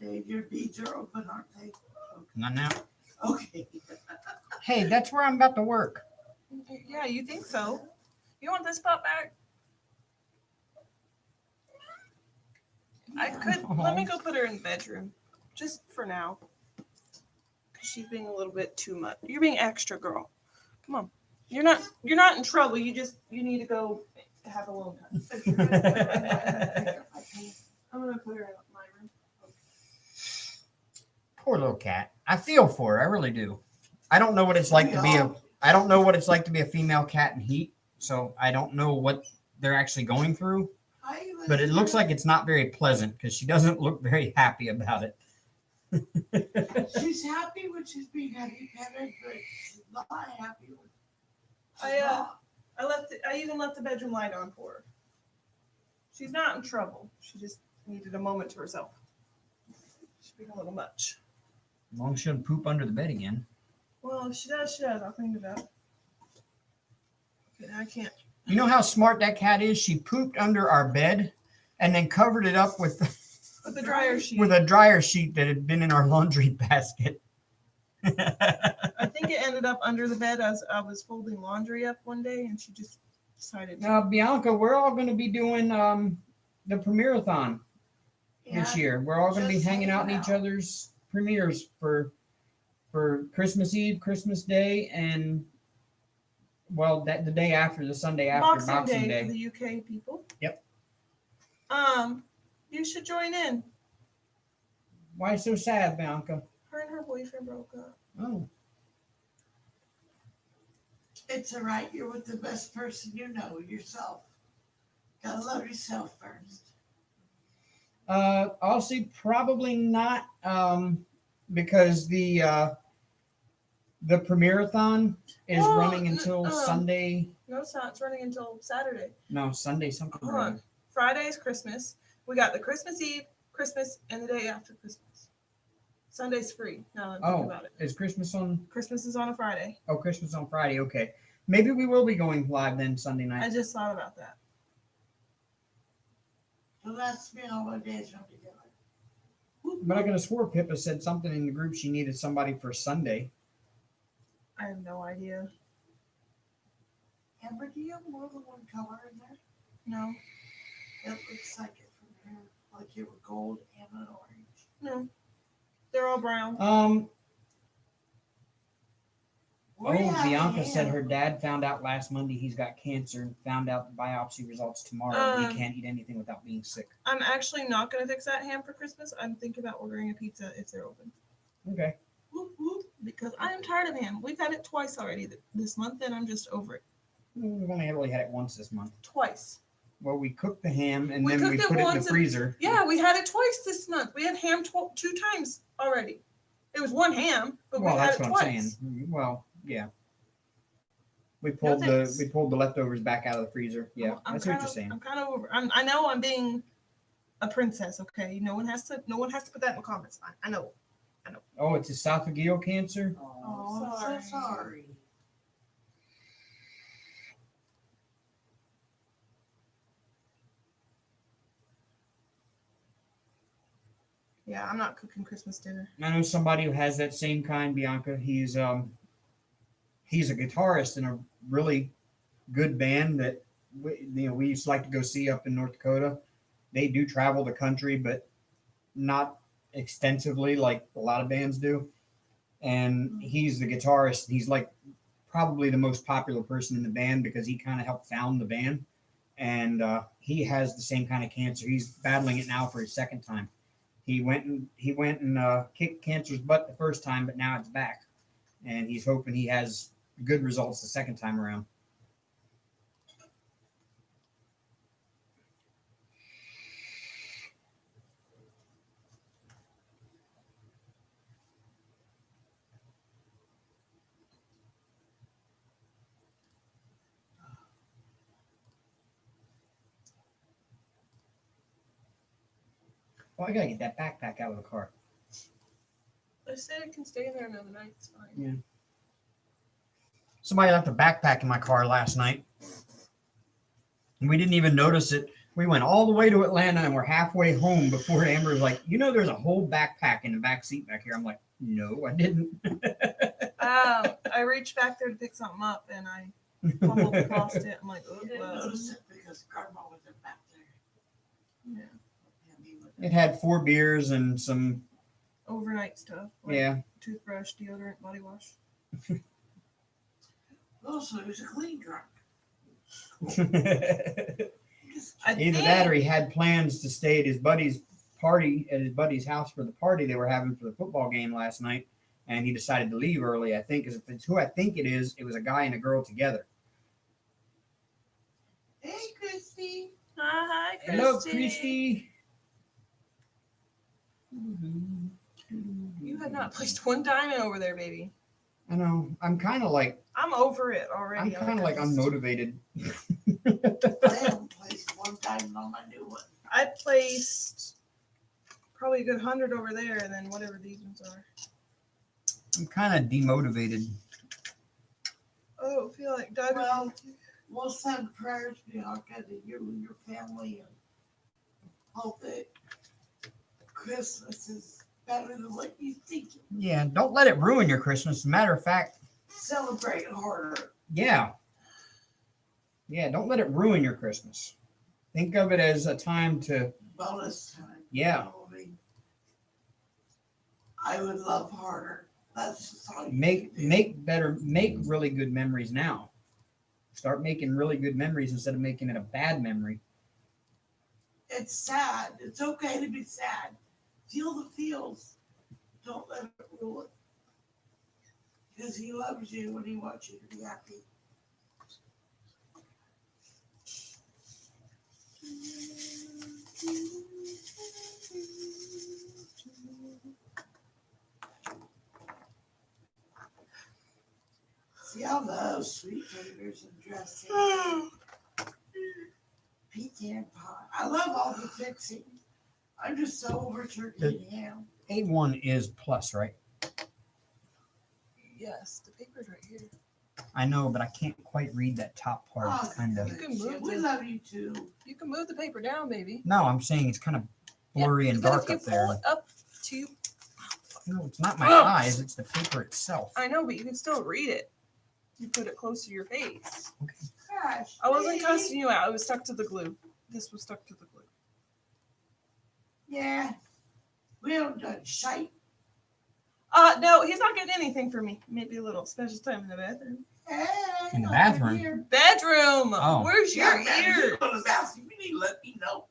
Dave, your beads are open, aren't they? Not now. Okay. Hey, that's where I'm about to work. Yeah, you think so? You want this spot back? I could. Let me go put her in the bedroom, just for now. Cause she's being a little bit too much. You're being extra, girl. Come on. You're not in trouble. You need to go have alone time. I'm gonna put her in my room. Poor little cat. I feel for her. I really do. I don't know what it's like to be I don't know what it's like to be a female cat in heat. So I don't know what they're actually going through. But it looks like it's not very pleasant because she doesn't look very happy about it. She's happy when she's being happy petted, but she's not happy when I even left the bedroom light on for her. She's not in trouble. She just needed a moment to herself. She's being a little much. As long as she doesn't poop under the bed again. Well, if she does, she does. I'll clean it up. Okay, I can't. You know how smart that cat is? She pooped under our bed and then covered it up with the dryer sheet. With a dryer sheet that had been in our laundry basket. I think it ended up under the bed as I was folding laundry up one day, and she just decided. Now, Bianca, we're all going to be doing the premiere-a-thon this year. We're all going to be hanging out in each other's premieres for Christmas Eve, Christmas Day, and the day after, the Sunday after Boxing Day for the UK people. Yep. You should join in. Why so sad, Bianca? Her and her boyfriend broke up. Oh. It's all right. You're with the best person you know, yourself. Gotta love yourself first. I'll see. Probably not, because the premiere-a-thon is running until Sunday. No, it's not. It's running until Saturday. No, Sunday something. Hold on. Friday is Christmas. We got the Christmas Eve, Christmas, and the day after Christmas. Sunday's free. Now that I'm thinking about it. Is Christmas on? Christmas is on a Friday. Oh, Christmas on Friday. Okay. Maybe we will be going live then Sunday night. I just thought about that. So that's me all my days from together. But I could have swore Pippa said something in the group she needed somebody for Sunday. I have no idea. Amber, do you have more than one color in there? No. It looks like it from here. Like you were gold and an orange. No, they're all brown. We have Bianca said ham. her dad found out last Monday he's got cancer and found out the biopsy results tomorrow. He can't eat anything without being sick. I'm actually not going to fix that ham for Christmas. I'm thinking about ordering a pizza if they're open. Okay. Whoop, whoop, because I am tired of ham. We've had it twice already this month, and I'm just over it. We've only really had it once this month. Twice. Well, we cooked the ham and We then we cooked it put it in the once and- freezer. Yeah, we had it twice this month. We had ham 2 times already. It was one ham, but Well, we had that's it what I'm twice. saying. Well, yeah. We No pulled thanks. the leftovers back out of the freezer. Yeah, I'm that's what kind you're of, saying. I'm kind of over. I know I'm being a princess. Okay, no one has to put that in the comments. I know. Oh, it's esophageal cancer. Oh, I'm so sorry. Yeah, I'm not cooking Christmas dinner. I know somebody who has that same kind, Bianca. He's a guitarist in a really good band that we used to like to go see up in North Dakota. They do travel the country, but not extensively like a lot of bands do. And he's the guitarist. He's like probably the most popular person in the band because he kind of helped found the band. And he has the same kind of cancer. He's battling it now for his second time. He went and kicked cancer's butt the first time, but now it's back. And he's hoping he has good results the second time around. Well, I gotta get that backpack out of the car. I said it can stay in there another night. It's fine. Yeah. Somebody left a backpack in my car last night. And we didn't even notice it. We went all the way to Atlanta and we're halfway home before Amber was like, there's a whole backpack in the back seat back here. I'm like, no, I didn't. I reached back there to pick something up and I fumbled across it. I'm like, You oh, didn't well. notice it because Grandma wasn't back there. Yeah. And he was- It had 4 beers and some, Overnight stuff. Like yeah. Toothbrush, deodorant, body wash. Also, he was a clean drunk. Either Just I that or think- he had plans to stay at his buddy's party, at his buddy's house for the party they were having for the football game last night. And he decided to leave early, I think. Because if it's who I think it is, it was a guy and a girl together. Hey, Christy. Hi, Christy. Hello, Christy. You have not placed one diamond over there, baby. I know. I'm kind of like, I'm over it already. unmotivated. I haven't placed one diamond on my new one. I placed probably a good 100 over there, and then whatever these ones are. I'm kind of demotivated. Oh, I feel like Doug. Well, we'll send prayers, Bianca, to you and your family and hope that Christmas is better than what you think. Yeah, don't let it ruin your Christmas. As a matter of fact, Celebrate harder. yeah. Yeah, don't let it ruin your Christmas. Think of it as a time to, Bonus time. yeah, I mean, I would love harder. That's just all you make can do. make really good memories now. Start making really good memories instead of making it a bad memory. It's sad. It's okay to be sad. Feel the feels. Don't let it rule it. Because he loves you and he wants you to be happy. See, I love sweet potatoes and dressing. Pecan pie. I love all the fixing. I'm just so over turkey and ham. A1 is plus, right? Yes, the paper's right here. I know, but I can't quite read that top part. Oh, It's kind of. You can move we the- love you too. You can move the paper down, baby. No, I'm saying it's kind of blurry and But dark if you up there. pull it up to you, No, it's not my eyes. It's the paper itself. I know, but you can still read it. You put it close to your face. Gosh, I wasn't hey. cussing you out. It was stuck to the glue. This was stuck to the glue. Yeah. We don't do shite. No, he's not getting anything for me. Maybe a little special time in the bathroom. Hey, In the over bathroom? here. Bedroom. Oh. Where's your Yeah, man, ear? you go to the bathroom. You need to let me know.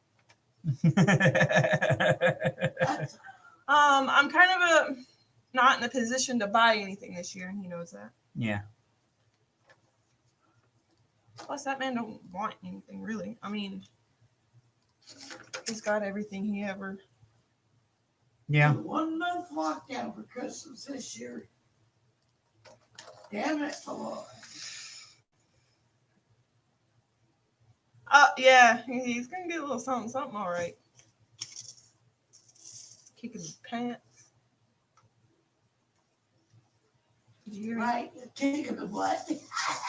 That's I'm kind of not in a position to buy anything this year, and he knows that. Yeah. Plus, that man don't want anything really. I mean, he's got everything he ever. Yeah. 1 month lockdown for Christmas this year. Damn it, Lord. Yeah, he's gonna get a little something, all right. Kicking his pants. Did you hear me? Right, kicking the butt.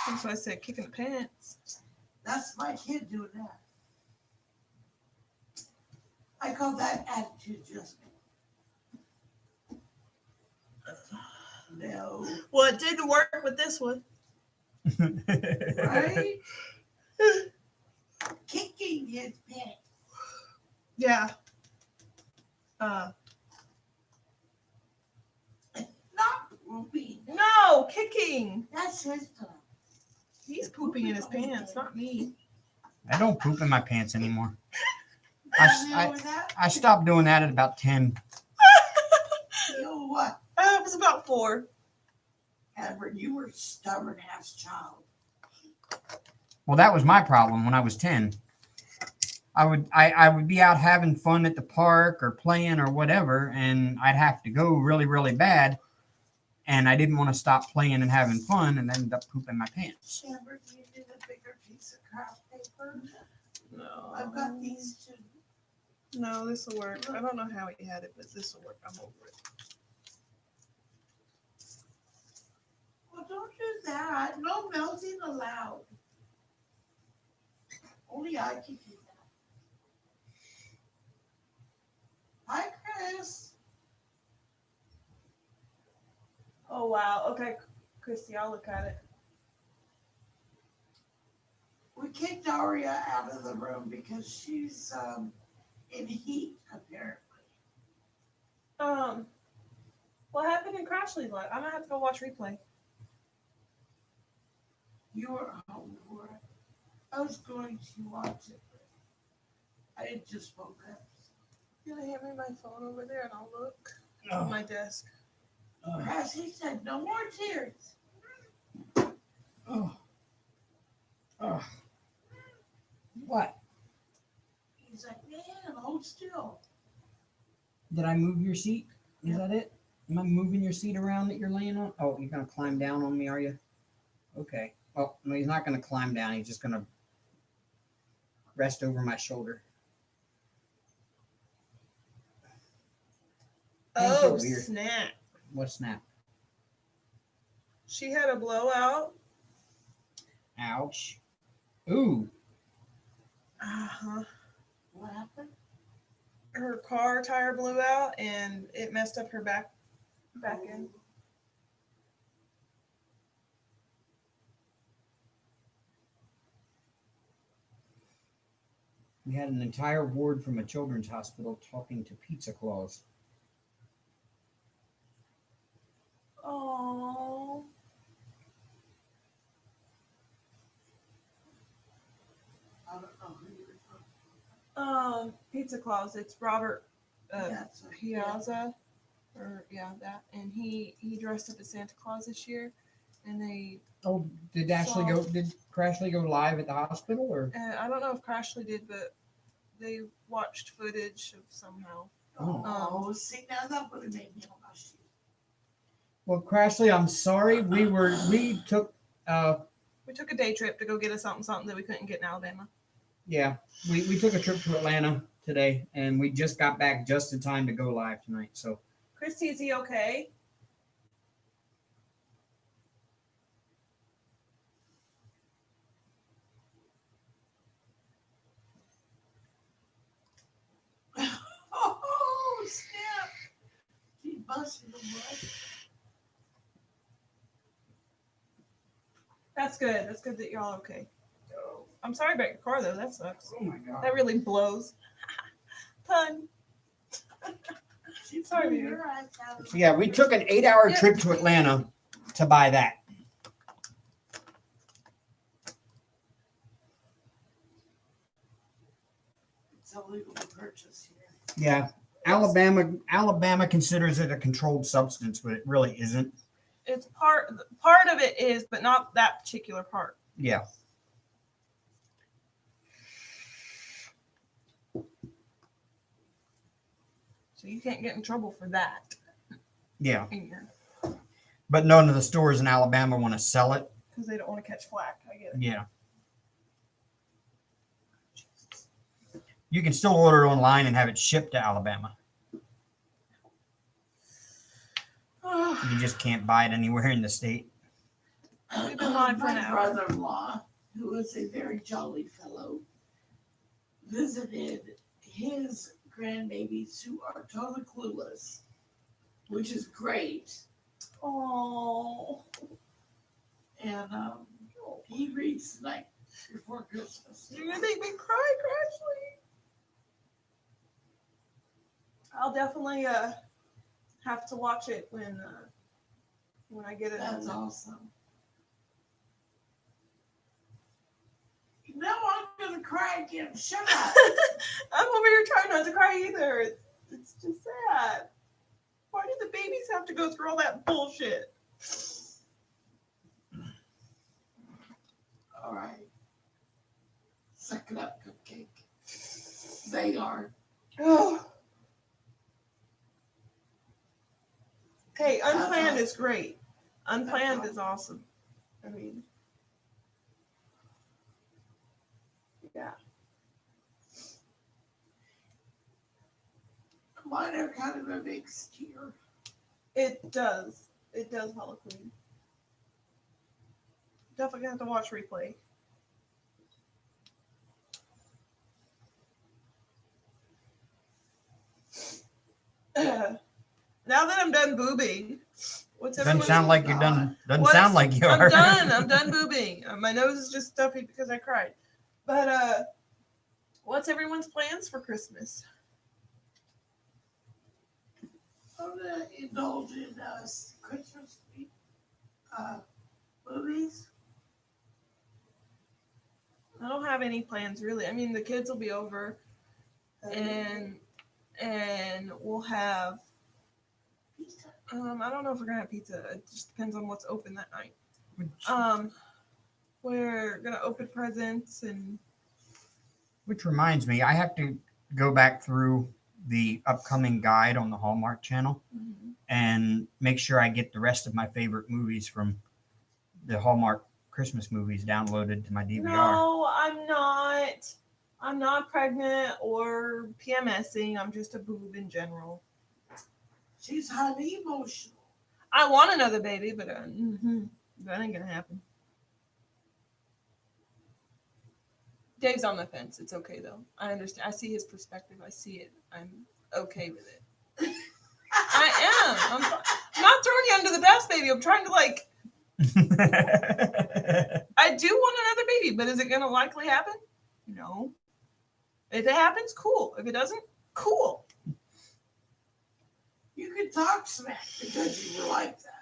That's why I said kicking the pants. That's my kid doing that. I call that attitude adjustment. No. Well, it didn't work with this one. Right? Kicking his pants. Yeah. Not pooping. No, kicking. That's his time. He's pooping in his pants, not me. I don't poop in my pants anymore. You know that? I stopped doing that at about 10. You know what? It was about 4. Edward, you were a stubborn ass child. Well, that was my problem when I was 10. I would be out having fun at the park or playing or whatever, and I'd have to go really, really bad. And I didn't want to stop playing and having fun and end up pooping my pants. Edward, do you need a bigger piece of craft paper? No. I've got these two. No, this will work. I don't know how he had it, but this will work. I'm over it. Well, don't do that. No melting allowed. Only I can do that. Hi, Chris. Oh, wow. Okay, Christy, I'll look at it. We kicked Aria out of the room because she's in heat, apparently. What happened in Crashley's life? I'm gonna have to go watch replay. You were home for it. I was going to watch it, but I had just woke up. You gonna hand me my phone over there and I'll look on my desk. As he said, no more tears. Oh. Oh. What? He's like, man, hold still. Did I move your seat? Is that it? Am I moving your seat around that you're laying on? Oh, you're going to climb down on me, are you? Okay. Well, no, he's not going to climb down. He's just going to rest over my shoulder. That's so Oh, weird. snap. What snap? She had a blowout. Ouch. Ooh. Uh-huh. What happened? Her car tire blew out and it messed up her back end. We had an entire ward from a children's hospital talking to Pizza Claus. Oh. I don't know who you were Pizza Claus. It's Robert That's Piazza, or that, and he dressed up as Santa Claus this year, and they. Oh, did Crashley go live at the hospital or? I don't know if Crashley did, but they watched footage of somehow. Oh, see, now that would have made me blush. Well, Crashley, I'm sorry. We took We took a day trip to go get us something that we couldn't get in Alabama. yeah, we took a trip to Atlanta today, and we just got back just in time to go live tonight. So, Christy, is he okay? Oh, snap. She busted the butt. That's good. That's good that you're all okay. I'm sorry about your car though. That sucks. oh my god. That really blows. Pun. Sorry, baby. Your eyes out. So yeah, we took an 8-hour Yep. trip to Atlanta to buy that. It's illegal to purchase here. Yeah. Alabama considers it a controlled substance, but it really isn't. It's part of it is, but not that particular part. Yeah. So you can't get in trouble for that. Yeah. Because But none of the stores in Alabama want to sell it. they don't want to catch flack. I get it. Yeah. You can still order online and have it shipped to Alabama. You just can't buy it anywhere in the state. We've been live for an My hour. brother-in-law, who is a very jolly fellow, visited his grandbabies who are totally clueless, which is great. Oh. And he reads the night before Christmas. You're gonna make me cry, Crashly. I'll definitely have to watch it when I get it. That's awesome. Now I'm gonna cry again. Shut up. I'm over here trying not to cry either. It's just sad. Why do the babies have to go through all that bullshit? All right. Suck it up, cupcake. They are. Oh. Hey, unplanned is great. Unplanned is awesome. I mean, yeah. Mine are kind of a big steer. It does. It does hella clean. Definitely gonna have to watch replay. Now that I'm done boobing, what's Doesn't everyone's sound like you're done. Doesn't What's- sound like you I'm are. done. I'm done boobing. My nose is just stuffy because I cried. But what's everyone's plans for Christmas? I'm gonna indulge in Christmas movies. I don't have any plans really. I mean, the kids will be over, and we'll have. Pizza. I don't know if we're gonna have pizza. It just depends on what's open that night. Which, We're gonna open presents and which reminds me, I have to go back through the upcoming guide on the Hallmark Channel and make sure I get the rest of my favorite movies from the Hallmark Christmas movies downloaded to my DVR. No, I'm not. I'm not pregnant or PMSing. I'm just a boob in general. She's highly emotional. I want another baby, but that ain't gonna happen. Dave's on the fence. It's okay though. I understand. I see his perspective. I see it. I'm okay with it. I am. I'm not throwing you under the bus, baby. I'm trying to like. I do want another baby, but is it gonna likely happen? No. If it happens, cool. If it doesn't, cool. You can talk smack because you were like that.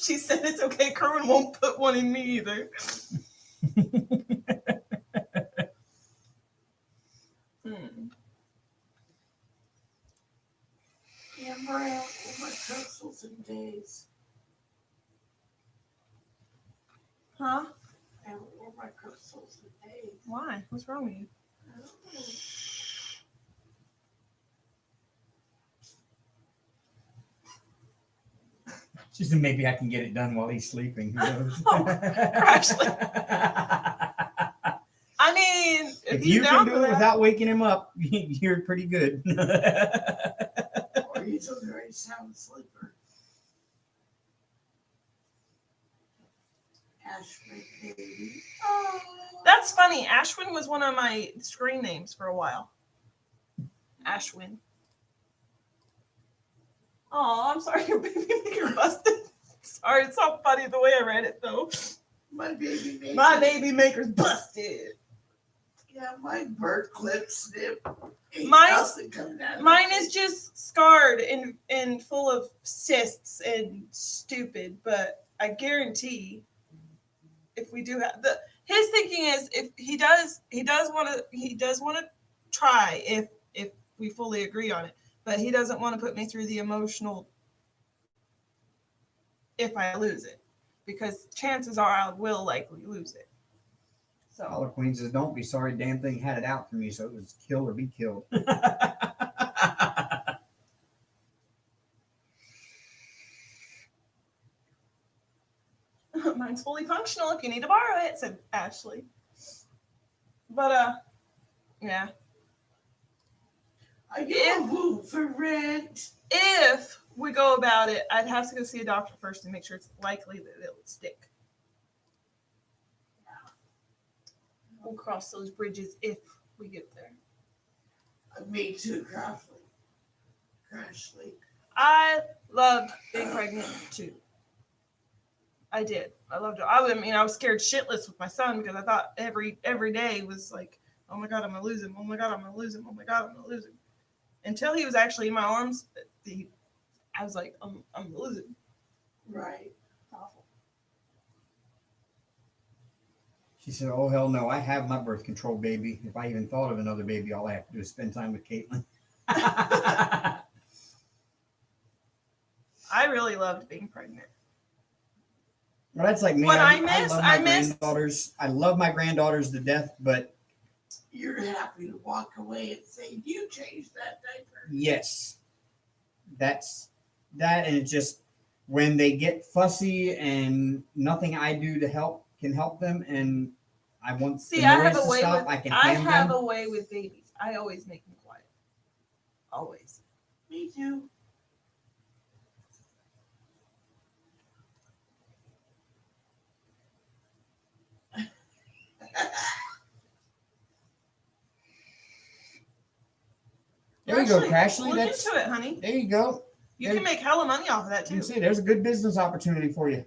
She said it's okay. Kerwin won't put one in me either. Amber out all my crystals and days. Huh? I wore my crystals and days. Why? What's wrong with you? I don't know. She said maybe I can get it done while he's sleeping. Who knows? Oh, Crashly. I mean, If he's you down can do for it that. without waking him up, you're pretty good. Or he's a very sound sleeper. Ashwin baby. Oh. That's funny. Ashwin was one of my screen names for a while. Ashwin. Oh, I'm sorry, your baby maker busted. Sorry, it's so funny the way I read it though. My baby baby. My baby maker's busted. Yeah, my bird clip snip. Ain't Mine's- nothing coming out of Mine it. is just scarred and full of cysts and stupid, but I guarantee if we do have his thinking is if he does want to try if we fully agree on it, but he doesn't want to put me through the emotional if I lose it, because chances are I will likely lose it. So All Queen says, "Don't be sorry. Damn thing had it out for me, so it was kill or be killed." mine's fully functional if you need to borrow it, said Ashley. But yeah. Are you a woo for rent? If we go about it, I'd have to go see a doctor first to make sure it's likely that it'll stick. We'll cross those bridges if we get there. Me too, Crashly. I loved being pregnant too. I did. I loved it. I was scared shitless with my son because I thought every day was like, oh my God, I'm gonna lose him. Oh my God, I'm gonna lose him. Oh my God, I'm gonna lose him. Until he was actually in my arms, I was like, I'm gonna lose him. Right. Awful. She said, "Oh hell no! I have my birth control baby. If I even thought of another baby, all I have to do is spend time with Caitlin." I really loved being pregnant. Well, that's like me. What I love my granddaughters. I love my granddaughters to death, but You're happy to walk away and say, you changed that diaper. yes, that's that, and it's just when they get fussy and nothing I do to help can help them, and I want See, the I noise have to a way stop. with I can I hand have them. a way with babies. I always make them quiet. Always. Me too. There you go, Actually, Crashly. Look That's into it, honey. there you go. You can make hella money off of that You too. can see there's a good business opportunity for you.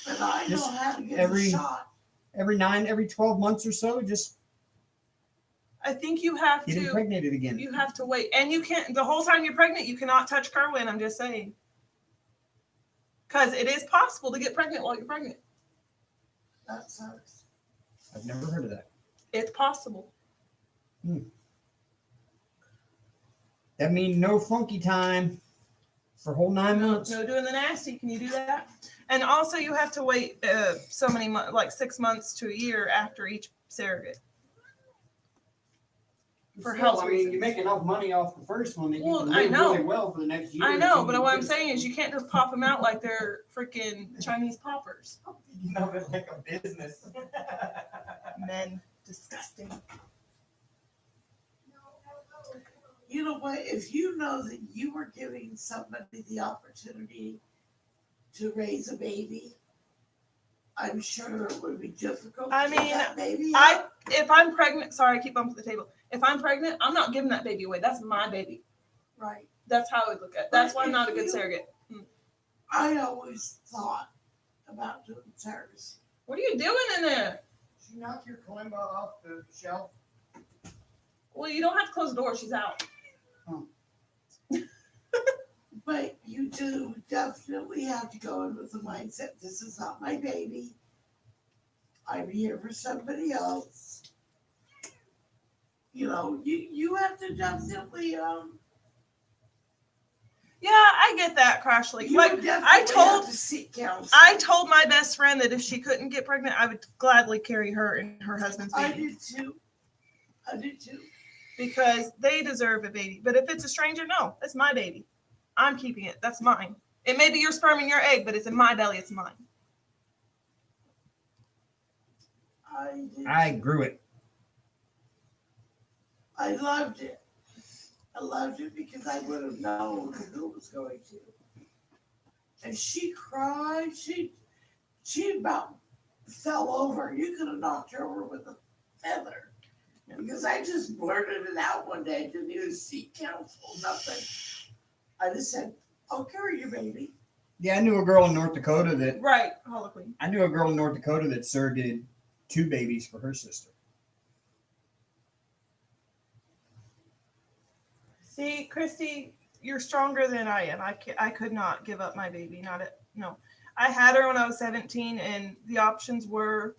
But I know Just how to get every- a shot. Every 12 months or so, just I think you have get to. impregnated again. You have to wait, and you can't. The whole time you're pregnant, you cannot touch Kerwin. I'm just saying, because it is possible to get pregnant while you're pregnant. That sucks. I've never heard of that. It's possible. That means no funky time for a whole 9 months. No doing the nasty. Can you do that? And also, you have to wait so many months, like 6 months to a year after each surrogate. For health I mean, reasons. you make enough money off the first one that you Well, can I live know. really well for the next year. I or know, two. but what I'm saying is you can't just pop them out like they're freaking Chinese poppers. You know, it's like a business. Men, disgusting. You know what? If you know that you were giving somebody the opportunity to raise a baby, I'm sure it would be difficult I to get mean, that baby If I'm pregnant, sorry, I keep bumping the table. If I'm pregnant, I'm not giving that baby away. That's my baby. right. That's how I would look at it. That's why I'm not a good You- surrogate. I always thought about doing surrogacy. What are you doing in there? Did you knock your kalimba off the shelf? Well, you don't have to close the door. She's out. But you do definitely have to go in with the mindset, this is not my baby. I'm here for somebody else. You know, you have to definitely Yeah, I get that, Crashly. you Like would definitely I told have to seek counsel. I told my best friend that if she couldn't get pregnant, I would gladly carry her and her husband's I baby did too. I did too. because they deserve a baby. But if it's a stranger, no, it's my baby. I'm keeping it. That's mine. It may be your sperm and your egg, but it's in my belly. It's mine. I did. I grew it. I loved it. I loved it because I would have known who was going to. And she cried. She about fell over. You could have knocked her over with a feather. Because I just blurted it out one day. Didn't even seek counsel, nothing. I just said, I'll carry your baby. Yeah, I knew a girl in North Dakota that Right, Harlequin. surrogated 2 babies for her sister. See, Christy, you're stronger than I am. I could not give up my baby. No. I had her when I was 17, and the options were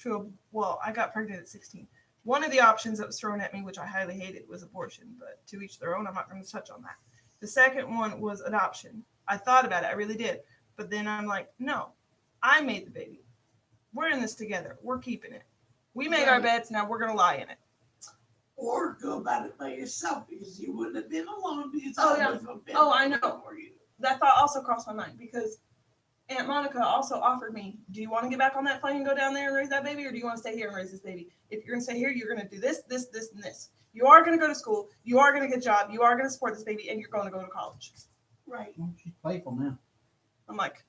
I got pregnant at 16. One of the options that was thrown at me, which I highly hated, was abortion, but to each their own. I'm not going to touch on that. The second one was adoption. I thought about it. I really did. But then I'm like, no, I made the baby. We're in this together. We're keeping it. We made our beds. Now we're going to lie in it. Or go about it by yourself because you wouldn't have been alone because I know. For you. That thought also crossed my mind because Aunt Monica also offered me, do you want to get back on that plane and go down there and raise that baby, or do you want to stay here and raise this baby? If you're going to stay here, you're going to do this, this, this, and this. You are going to go to school. You are going to get a job. You are going to support this baby, and you're going to go to college. Right. Well, she's playful now. I'm like,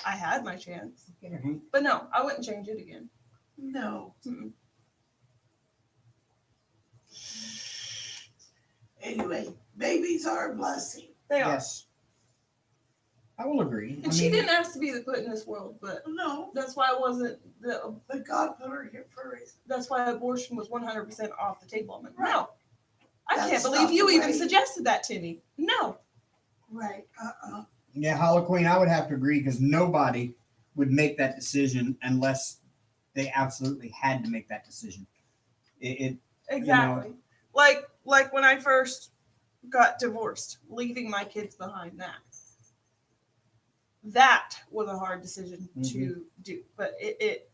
I had my chance. Get her, Hank. But no, I wouldn't change it again. No. Mm-mm. Anyway, babies are a blessing. They are. Yes. I will agree. And she didn't ask to be put in this world, but No, that's why it wasn't but God put her here for a reason. that's why abortion was 100% off the table. I'm like, no. I That's can't not believe you the even way. suggested that to me. No. Right. Yeah, Hollow Queen, I would have to agree because nobody would make that decision unless they absolutely had to make that decision. Exactly. Like when I first got divorced, leaving my kids behind, that was a hard decision to do. But it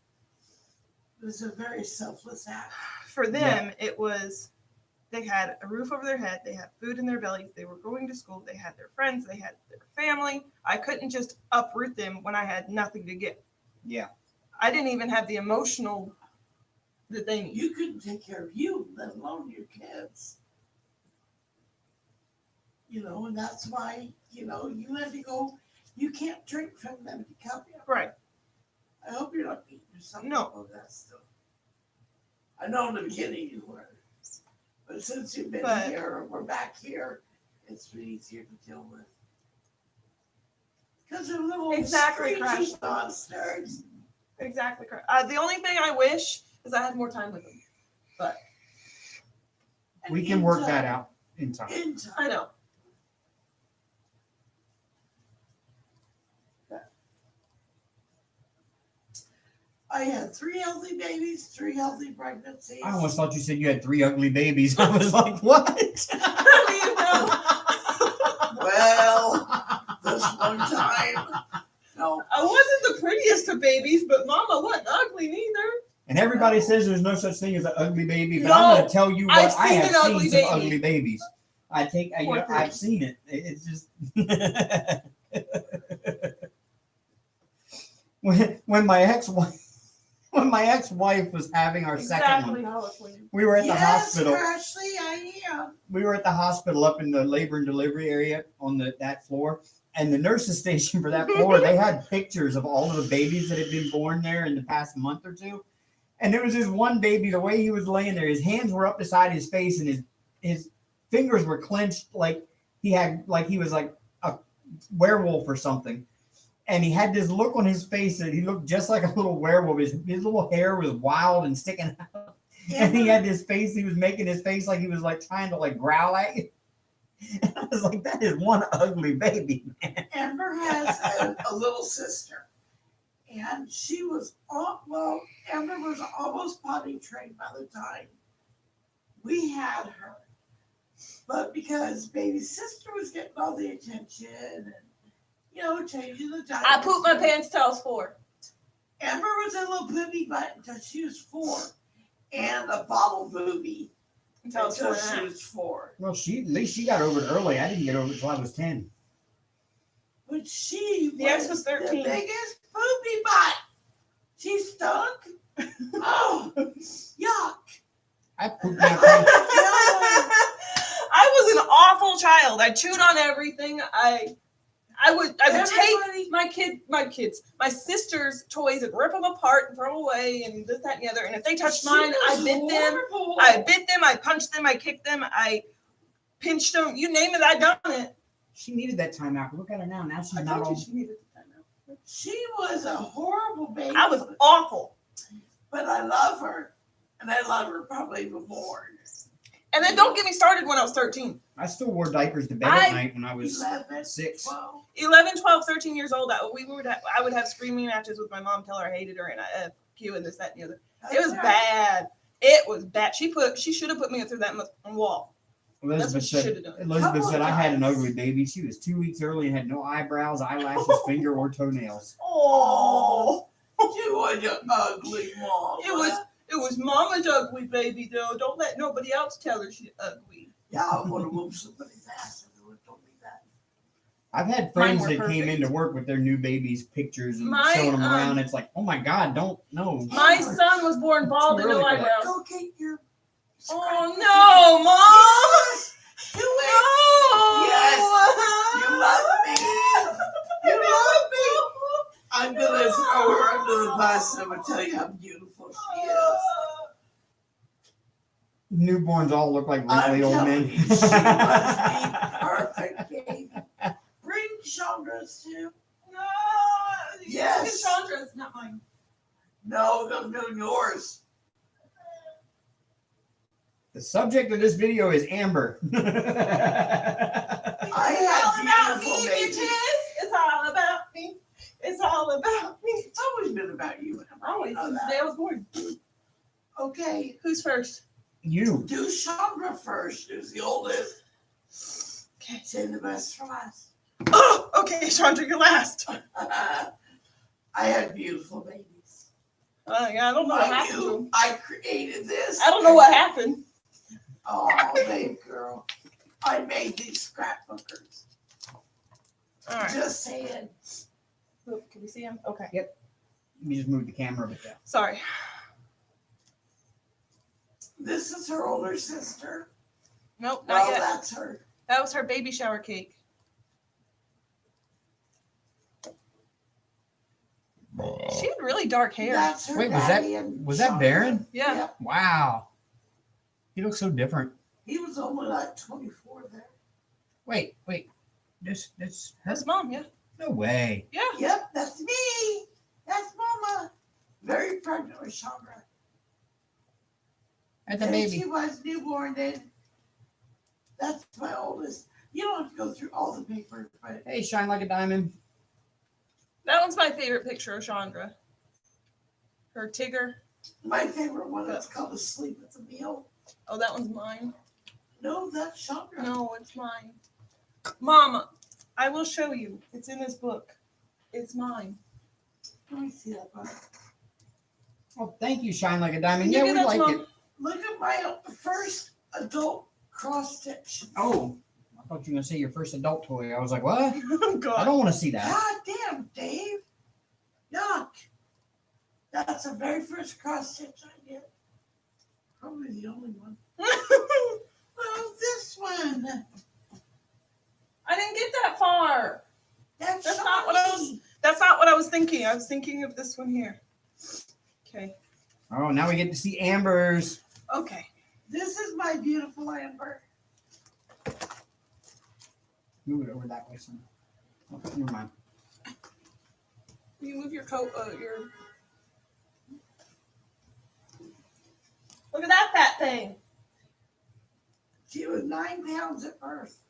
was a very selfless act. For them, it was, they had a roof over their head, they had food in their bellies, they were going to school, they had their friends, they had their family. I couldn't just uproot them when I had nothing to give. Yeah. I didn't even have the emotional that they need. You couldn't take care of you, let alone your kids. And that's why, you had to go. You can't drink from them to cup. Right. I hope you're not eating something. No. Of that stuff. I know in the beginning you were. But since you've been here, we're back here, it's been easier to deal with. Because they're little Exactly, screechy Crash. monsters. Exactly. The only thing I wish is I had more time with them. But We can work that out in time. I know. I had 3 healthy babies, 3 healthy pregnancies. I almost thought you said you had 3 ugly babies. I was like, what? How do you know? Well, this one time. No. I wasn't the prettiest of babies, but Mama wasn't ugly neither. And everybody says there's no such thing as an ugly baby, but No, I'm going to tell you what, I've I seen have an seen ugly some baby. ugly babies. I've seen it. It's just when my ex-wife was having our second one, Exactly. we were at the hospital. Ashley, I am. We were at the hospital up in the labor and delivery area on that floor. And the nurse's station for that floor, they had pictures of all of the babies that had been born there in the past month or two. And there was this one baby, the way he was laying there, his hands were up beside his face and his fingers were clenched like he was like a werewolf or something. And he had this look on his face that he looked just like a little werewolf. His little hair was wild and sticking out. And he had this face, he was making his face like he was like trying to like growl at you. And I was like, that is one ugly baby, man. Amber has a little sister. And she was, Amber was almost potty trained by the time we had her. But because baby sister was getting all the attention and, changing the diapers. I pooped my pants till I was 4. Amber was a little booby butt until she was 4. And a bottle booby Until she was 4. Well, at least she got over it early. I didn't get over it until I was 10. But she The ex was 13. the biggest booby butt. She stunk. Oh, yuck. I pooped my pants. I was an awful child. I chewed on everything. I would take my sister's toys and rip them apart and throw them away and this, that, and the other. And if they touched mine, I bit them. I punched them. I kicked them. I pinched them. You name it, I done it. She needed that time out. Look at her now. Now she's I not told all. you she needed the time out. She was a horrible baby. I was awful. But I love her. And I love her probably even more. And then don't get me started when I was 13. I still wore diapers to bed at night when I was 11, 6. 12. 11, 12, 13 years old. I would have screaming matches with my mom, tell her I hated her and I Q and this, that, and the other. It was bad. It was bad. She should have put me through that wall. That's what she should have done. Elizabeth said I had an ugly baby. She was 2 weeks early and had no eyebrows, eyelashes, finger, or toenails. Oh, You was an ugly mom. it was Mama's ugly baby though. Don't let nobody else tell her she's ugly. Yeah, I would have whooped somebody's ass if they would have told me that. I've had friends Mine that were came perfect. into work with their new babies' pictures and My, showing them around. It's like, oh my God, don't no. My son was born bald and Too no early for that. eyebrows. Go get your. Oh no, Mom! Do it. Yes. You love me. You love me. I'm gonna throw her under the bus and I'm gonna tell you how beautiful she is. Newborns all look like I'm wrinkly old telling men. you, she must be perfect, baby. Bring Chandra's too. No, Yes. it's Chandra's, not mine. No, I'm doing yours. The subject of this video is Amber. I had beautiful babies. It's all about me. It's all about me. It's always been about you. Amber. Always You know since the that. day I was born. Okay, Who's first? You. do Chandra first, who's the oldest. Okay. Save the best for last. Oh, okay, Chandra, you're last. I had beautiful babies. Yeah, I don't know what happened to him. I created this. I don't know what happened. Oh, baby girl. I made these scrapbookers. All right. Just saying. Look, can we see him? Okay. You just moved the camera a bit down. Sorry. This is her older sister. Nope, not Well, yet. that's her. That was her baby shower cake. She had really dark hair. That's her Wait, daddy and was that Chandra. Baron? Yeah. Yep. Wow. He looks so different. He was only like 24 there. Wait. This her? That's Mom, yeah. No way. Yeah. Yep, that's me. That's Mama. Very pregnant with Chandra. That's a And baby. she was newborn then. That's my oldest. You don't have to go through all the papers, but Hey, shine like a diamond. That one's my favorite picture of Chandra. Her Tigger. my favorite one is called Asleep at the Meal. Oh, that one's mine. No, that's Chandra. No, it's mine. Mama, I will show you. It's in this book. It's mine. Let me see that one. Oh, thank you, shine like a diamond. You Yeah, give we that to like Mom. it. Look at my first adult cross stitch. Oh, I thought you were gonna say your first adult toy. I was like, what? Oh, I God. don't want to see that. God damn, Dave. Yuck. That's the very first cross stitch I did. Probably the only one. Well, this one. I didn't get that far. That's not what I was. That's not what I was thinking. I was thinking of this one here. Okay. Oh, now we get to see Amber's. Okay. This is my beautiful Amber. Move it over that way, son. Oh, never mind. Will you move your coat? Your. Look at that fat thing. She was 9 pounds at birth.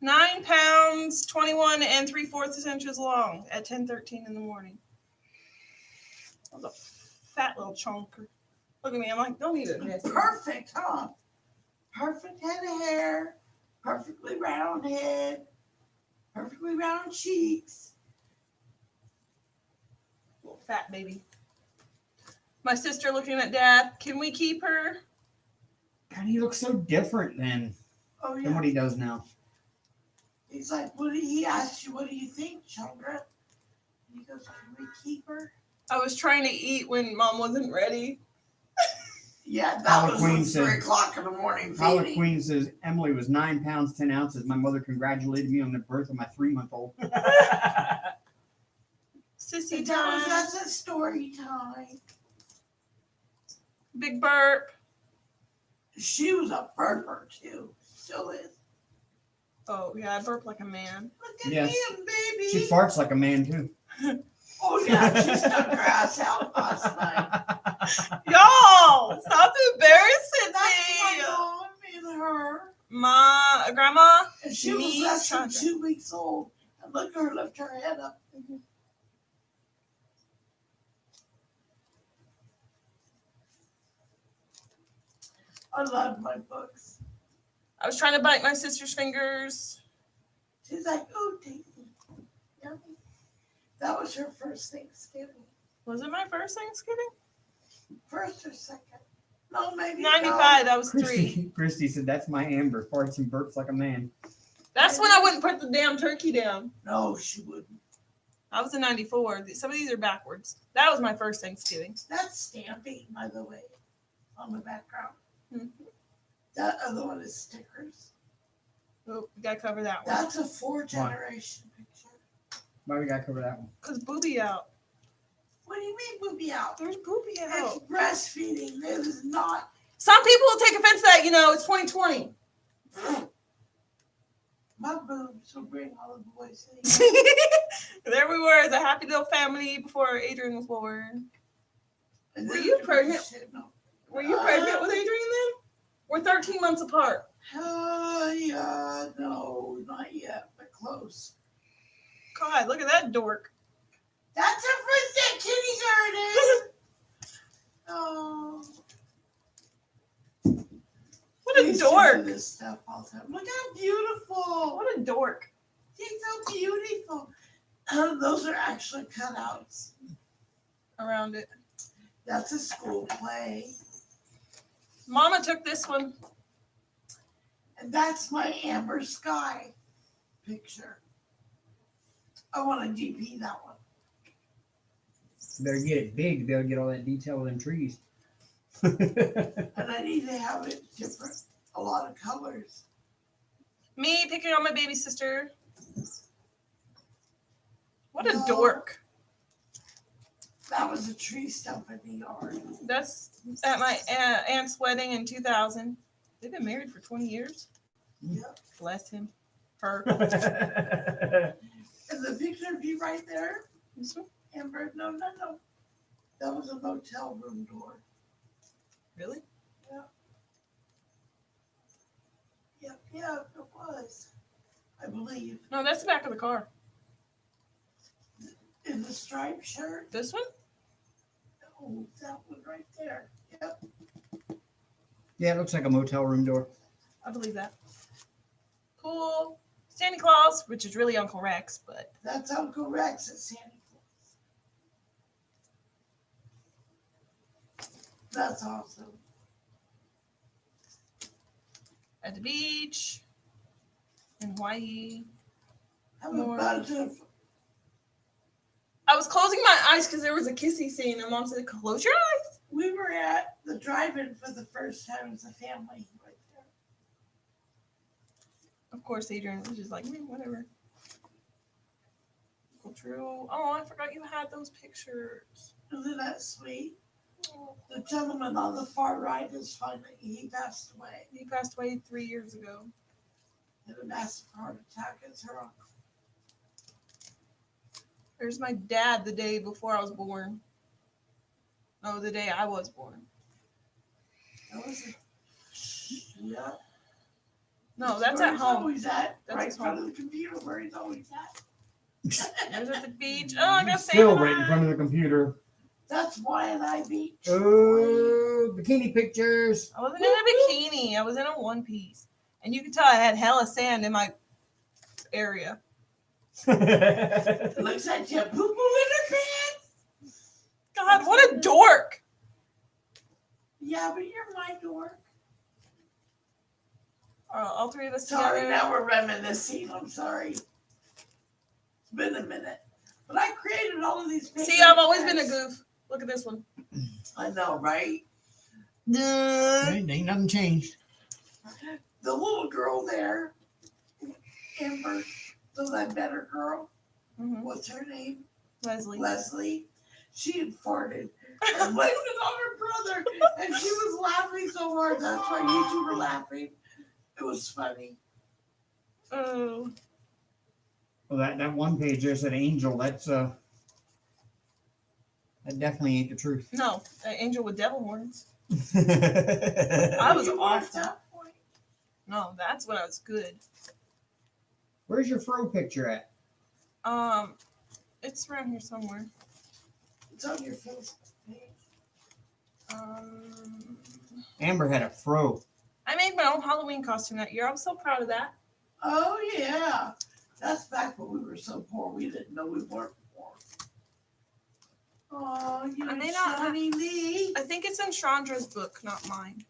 9 pounds, 21 and 3/4 inches long at 10:13 in the morning. That was a fat little chunker. Look at me. I'm like, don't eat it. Nancy. Perfect, huh? Perfect head of hair. Perfectly round head. Perfectly round cheeks. Little fat baby. My sister looking at Dad. Can we keep her? God, he looks so different than Oh, what yeah. he does now. He's like, he asked you, what do you think, Chandra? He goes, can we keep her? I was trying to eat when Mom wasn't ready. Yeah, that Paula was Queen like said- 3 o'clock in the morning Paula feeding. Queen says Emily was 9 pounds 10 ounces. My mother congratulated me on the birth of my 3-month-old. Sissy And that was, time. that's a story time. Big burp. She was a burper too. Still is. Oh, yeah, I burp like a man. Look at Yes. him, baby. She farts like a man too. Oh yeah, she stuck her ass out last night. Y'all, stop embarrassing That's my me. mom and less than Chandra. 2 weeks old. And look at her lift her head up. Mhm. I love my books. I was trying to bite my sister's fingers. She's like, oh, take me. Yummy. That was her first Thanksgiving. Was it my first Thanksgiving? First or second? No, maybe 95. That was 3. Christy said, "That's my Amber. Farts and burps like a man." That's when I wouldn't put the damn turkey down. No, she wouldn't. I was in 94. Some of these are backwards. That was my first Thanksgiving. That's stamping, by the way, on the background. Mhm. That other one is stickers. Oh, we gotta cover that one. That's a 4-generation picture. Why we gotta cover that one? Cause booby out. What do you mean, booby out? There's booby It's out. breastfeeding. It is not. Some people will take offense to that. You know, it's 2020. My boobs will bring all the boys in. There we were as a happy little family before Adrian was born. And Were then you pregnant? shit, no. Were you pregnant with Adrian then? We're 13 months apart. Yeah, no, not yet, but close. God, look at that dork. That's her first day at kindergarten. Oh. What a Please do dork. This stuff all the time. Look how beautiful. What a dork. He's so beautiful. Those are actually cutouts. Around it. That's a school play. Mama took this one. And that's my Amber Sky picture. I want to DP that one. Better get it big to be able to get all that detail of them trees. And I need to have it different. A lot of colors. Me picking on my baby sister. What a No. dork. That was a tree stump in the yard. That's at my aunt's wedding in 2000. They've been married for 20 years. Yep. Bless him. Her. And the picture of you right there, This one? Amber, no. That was a motel room door. Really? Yep, it was. I believe. No, that's the back of the car. In the striped shirt. This one? Oh, that one right there. Yep. Yeah, it looks like a motel room door. I believe that. Cool. Santa Claus, which is really Uncle Rex, but That's Uncle Rex at Santa Claus. That's awesome. at the beach in Hawaii. Have a bunch of. I was closing my eyes because there was a kissy scene, and Mom said, "Close your eyes." We were at the drive-in for the first time as a family right there. Of course, Adrian was just like, whatever. True. Oh, I forgot you had those pictures. Isn't that sweet? The gentleman on the far right is finally, he passed away. He passed away 3 years ago. He had a massive heart attack. It's her uncle. There's my dad the day before I was born. No, the day I was born. That was yeah. No, that's where at he's home. always at, That's right in his front home. of the computer where he's always at. There's at the beach. Oh, I got Still Santa. right in front of the computer. That's Y&I Beach. Oh, bikini pictures. I wasn't in a bikini. I was in a one piece. And you could tell I had hella sand in my area. It looks like you have poo-poo in her pants. God, what a dork. Yeah, but you're my dork. All three of us Sorry, together. now we're reminiscing. I'm sorry. It's been a minute. But I created all of these pictures. See, I've always been a goof. Look at this one. I know, right? Ain't nothing changed. The little girl there, Amber, the better girl, Mm-hmm. what's her name? Leslie. Leslie. She had farted and blamed it on her brother, and she was laughing so hard. That's why you two were laughing. It was funny. Oh. Well, that one page there's an angel. That's that definitely ain't the truth. No, an angel with devil horns. I I was You were off at that point. No, that's when I was good. Where's your fro picture at? It's around here somewhere. It's on your Facebook page. Amber had a fro. I made my own Halloween costume that year. I'm so proud of that. Oh yeah, that's back when we were so poor we didn't know we weren't poor. Oh, you I may not have- shiny me. I think it's in Chandra's book, not mine.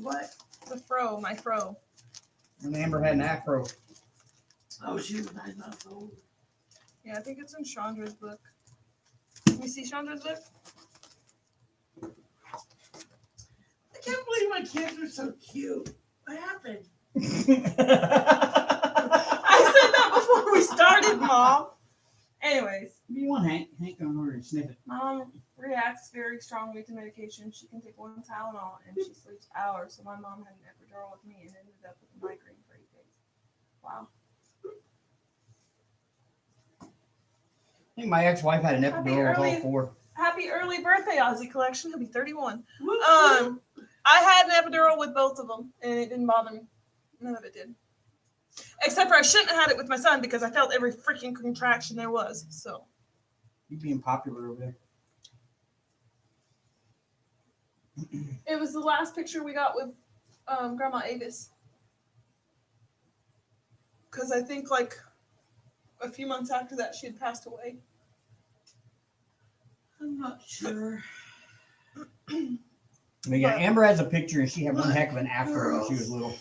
What? The fro, my fro. And Amber had an afro. Oh, she was 9 months old. Yeah, I think it's in Chandra's book. Let me see Chandra's book. I can't believe my kids are so cute. What happened? I said that before we started, Mom. Anyways, What do you want, Hank? Hank, come over and sniff it. Mom reacts very strongly to medication. She can take one Tylenol and she sleeps hours. So my mom had an epidural with me and ended up with a migraine for 8 days. Wow. I think my ex-wife had an Happy epidural with all early- 4. Happy early birthday, Ozzy Collection. He'll be 31. Whoop, I had an epidural with both of them, and it didn't bother me. None of it did. Except for I shouldn't have had it with my son because I felt every freaking contraction there was. So You being popular over there. it was the last picture we got with Grandma Avis. Because I think like a few months after that she had passed away. I'm not sure. But yeah, Amber has a picture and she had one heck of an afro when she was little.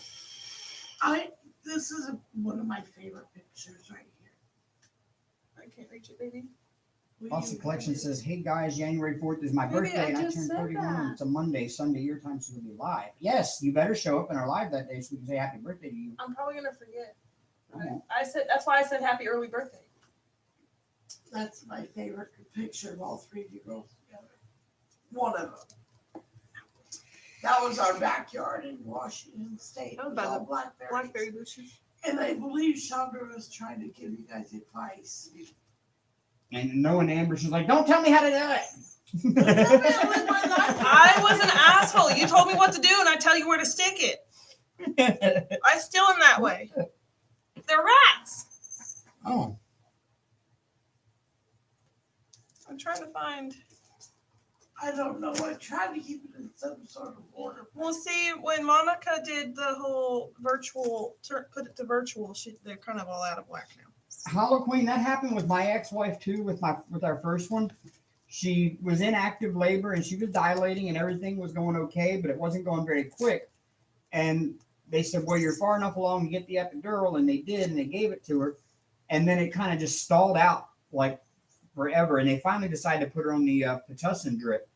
This is one of my favorite pictures right here. I can't reach it, baby. Will Awesome you- Collection says, hey guys, January 4th is my Maybe birthday I and I just turned said 31. that. It's a Monday, Sunday, your time, so we'll be live. Yes, you better show up in our live that day so we can say happy birthday to you. I'm probably gonna forget. Oh. I said that's why I said happy early birthday. That's my favorite picture of all 3 of you girls together. One of them. That was our backyard in Washington State. That was It by all the blackberries. Blackberry bushes. And I believe Chandra was trying to give you guys advice. And knowing Amber, she's like, don't tell me how to do it. Tell me how to live my life. I was an asshole. You told me what to do and I tell you where to stick it. I still am that way. They're rats. Oh, I'm trying to find. I don't know. I tried to keep it in some sort of order. Well, see, when Monica did the whole virtual, put it to virtual, they're kind of all out of whack now. Hollow Queen, that happened with my ex-wife too, with our first one. She was in active labor and she was dilating and everything was going okay, but it wasn't going very quick. And they said, well, you're far enough along to get the epidural, and they did, and they gave it to her. And then it kind of just stalled out like forever. And they finally decided to put her on the Pitocin drip.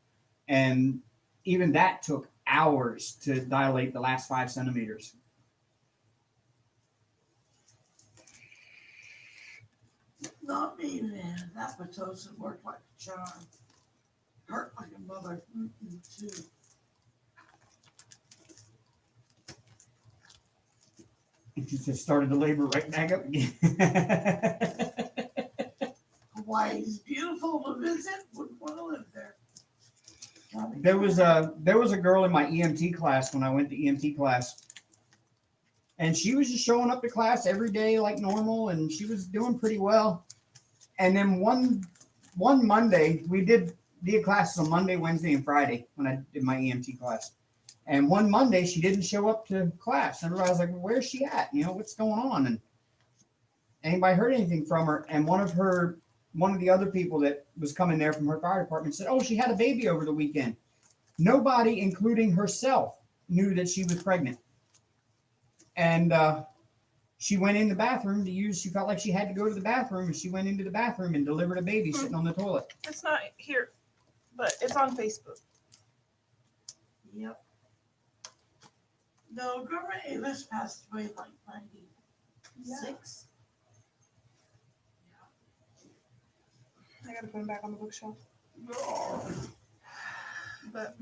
And even that took hours to dilate the last 5 centimeters. Not me, man. That Pitocin worked like a charm. Hurt like a mother. Too. And she just started the labor right back up again. Hawaii's beautiful to visit. Wouldn't want to live there. There was a girl in my EMT class when I went to EMT class, and she was just showing up to class every day like normal, and she was doing pretty well. And then one Monday, we did classes on Monday, Wednesday, and Friday when I did my EMT class. And one Monday, she didn't show up to class. Everybody was like, well, "Where's she at? You know, what's going on?" And anybody heard anything from her? And one of the other people that was coming there from her fire department said, "Oh, she had a baby over the weekend." Nobody, including herself, knew that she was pregnant. And she went in the bathroom to use, she felt like she had to go to the bathroom, and she went into the bathroom and delivered a baby sitting on the toilet. It's not here, but it's on Facebook. Yep. No, Grandma Avis passed away in like 96. I gotta put them back on the bookshelf. But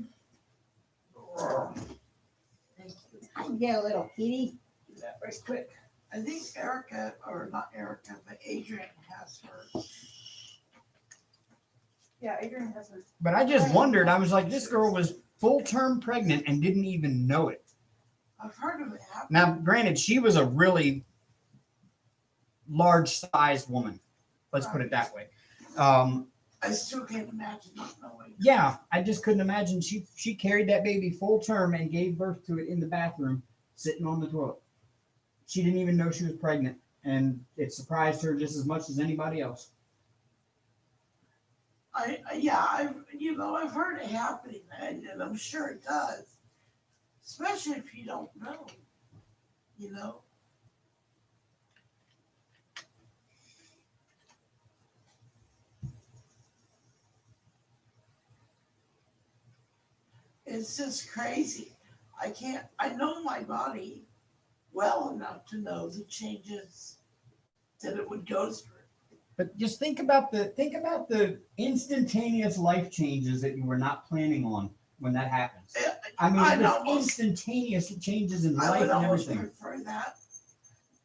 Thank you. I can get a little kitty. Do that right quick. I think Erica, or not Erica, but Adrian has her. yeah, Adrian has her. But I just wondered, I was like, this girl was full term pregnant and didn't even know it. I've heard of it happen. Now, granted, she was a really large sized woman. Let's put it that way. I still can't imagine not knowing. Yeah, I just couldn't imagine. She carried that baby full term and gave birth to it in the bathroom, sitting on the toilet. She didn't even know she was pregnant, and it surprised her just as much as anybody else. I've heard it happening, and I'm sure it does. Especially if you don't know, you know. It's just crazy. I know my body well enough to know the changes that it would go through. But just think about the instantaneous life changes that you were not planning on when that happens. I mean, I'd just almost- instantaneous changes in I life would and almost everything. prefer that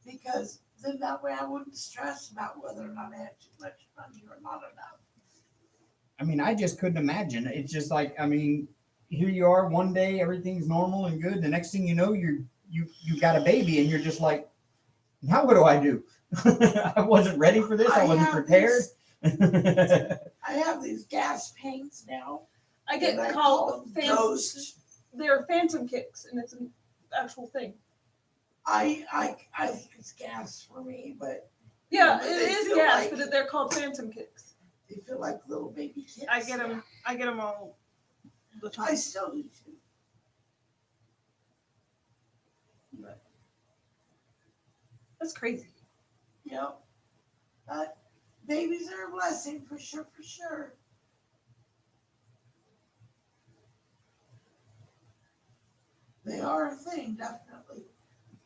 because then that way I wouldn't stress about whether or not I had too much money or not enough. I mean, I just couldn't imagine. It's just like, I mean, here you are one day, everything's normal and good. The next thing you know, you got a baby, and you're just like, now what do I do? I wasn't ready for this. I wasn't prepared. I have these gas pains now. I get and I called call them phantom. ghosts. They're phantom kicks, and it's an actual thing. I think it's gas for me, but Yeah, but it they is feel gas, like- but they're called phantom kicks. they feel like little baby kids. I get them all the I time. still do too. That's crazy. Yep. But babies are a blessing for sure, for sure. They are a thing, definitely.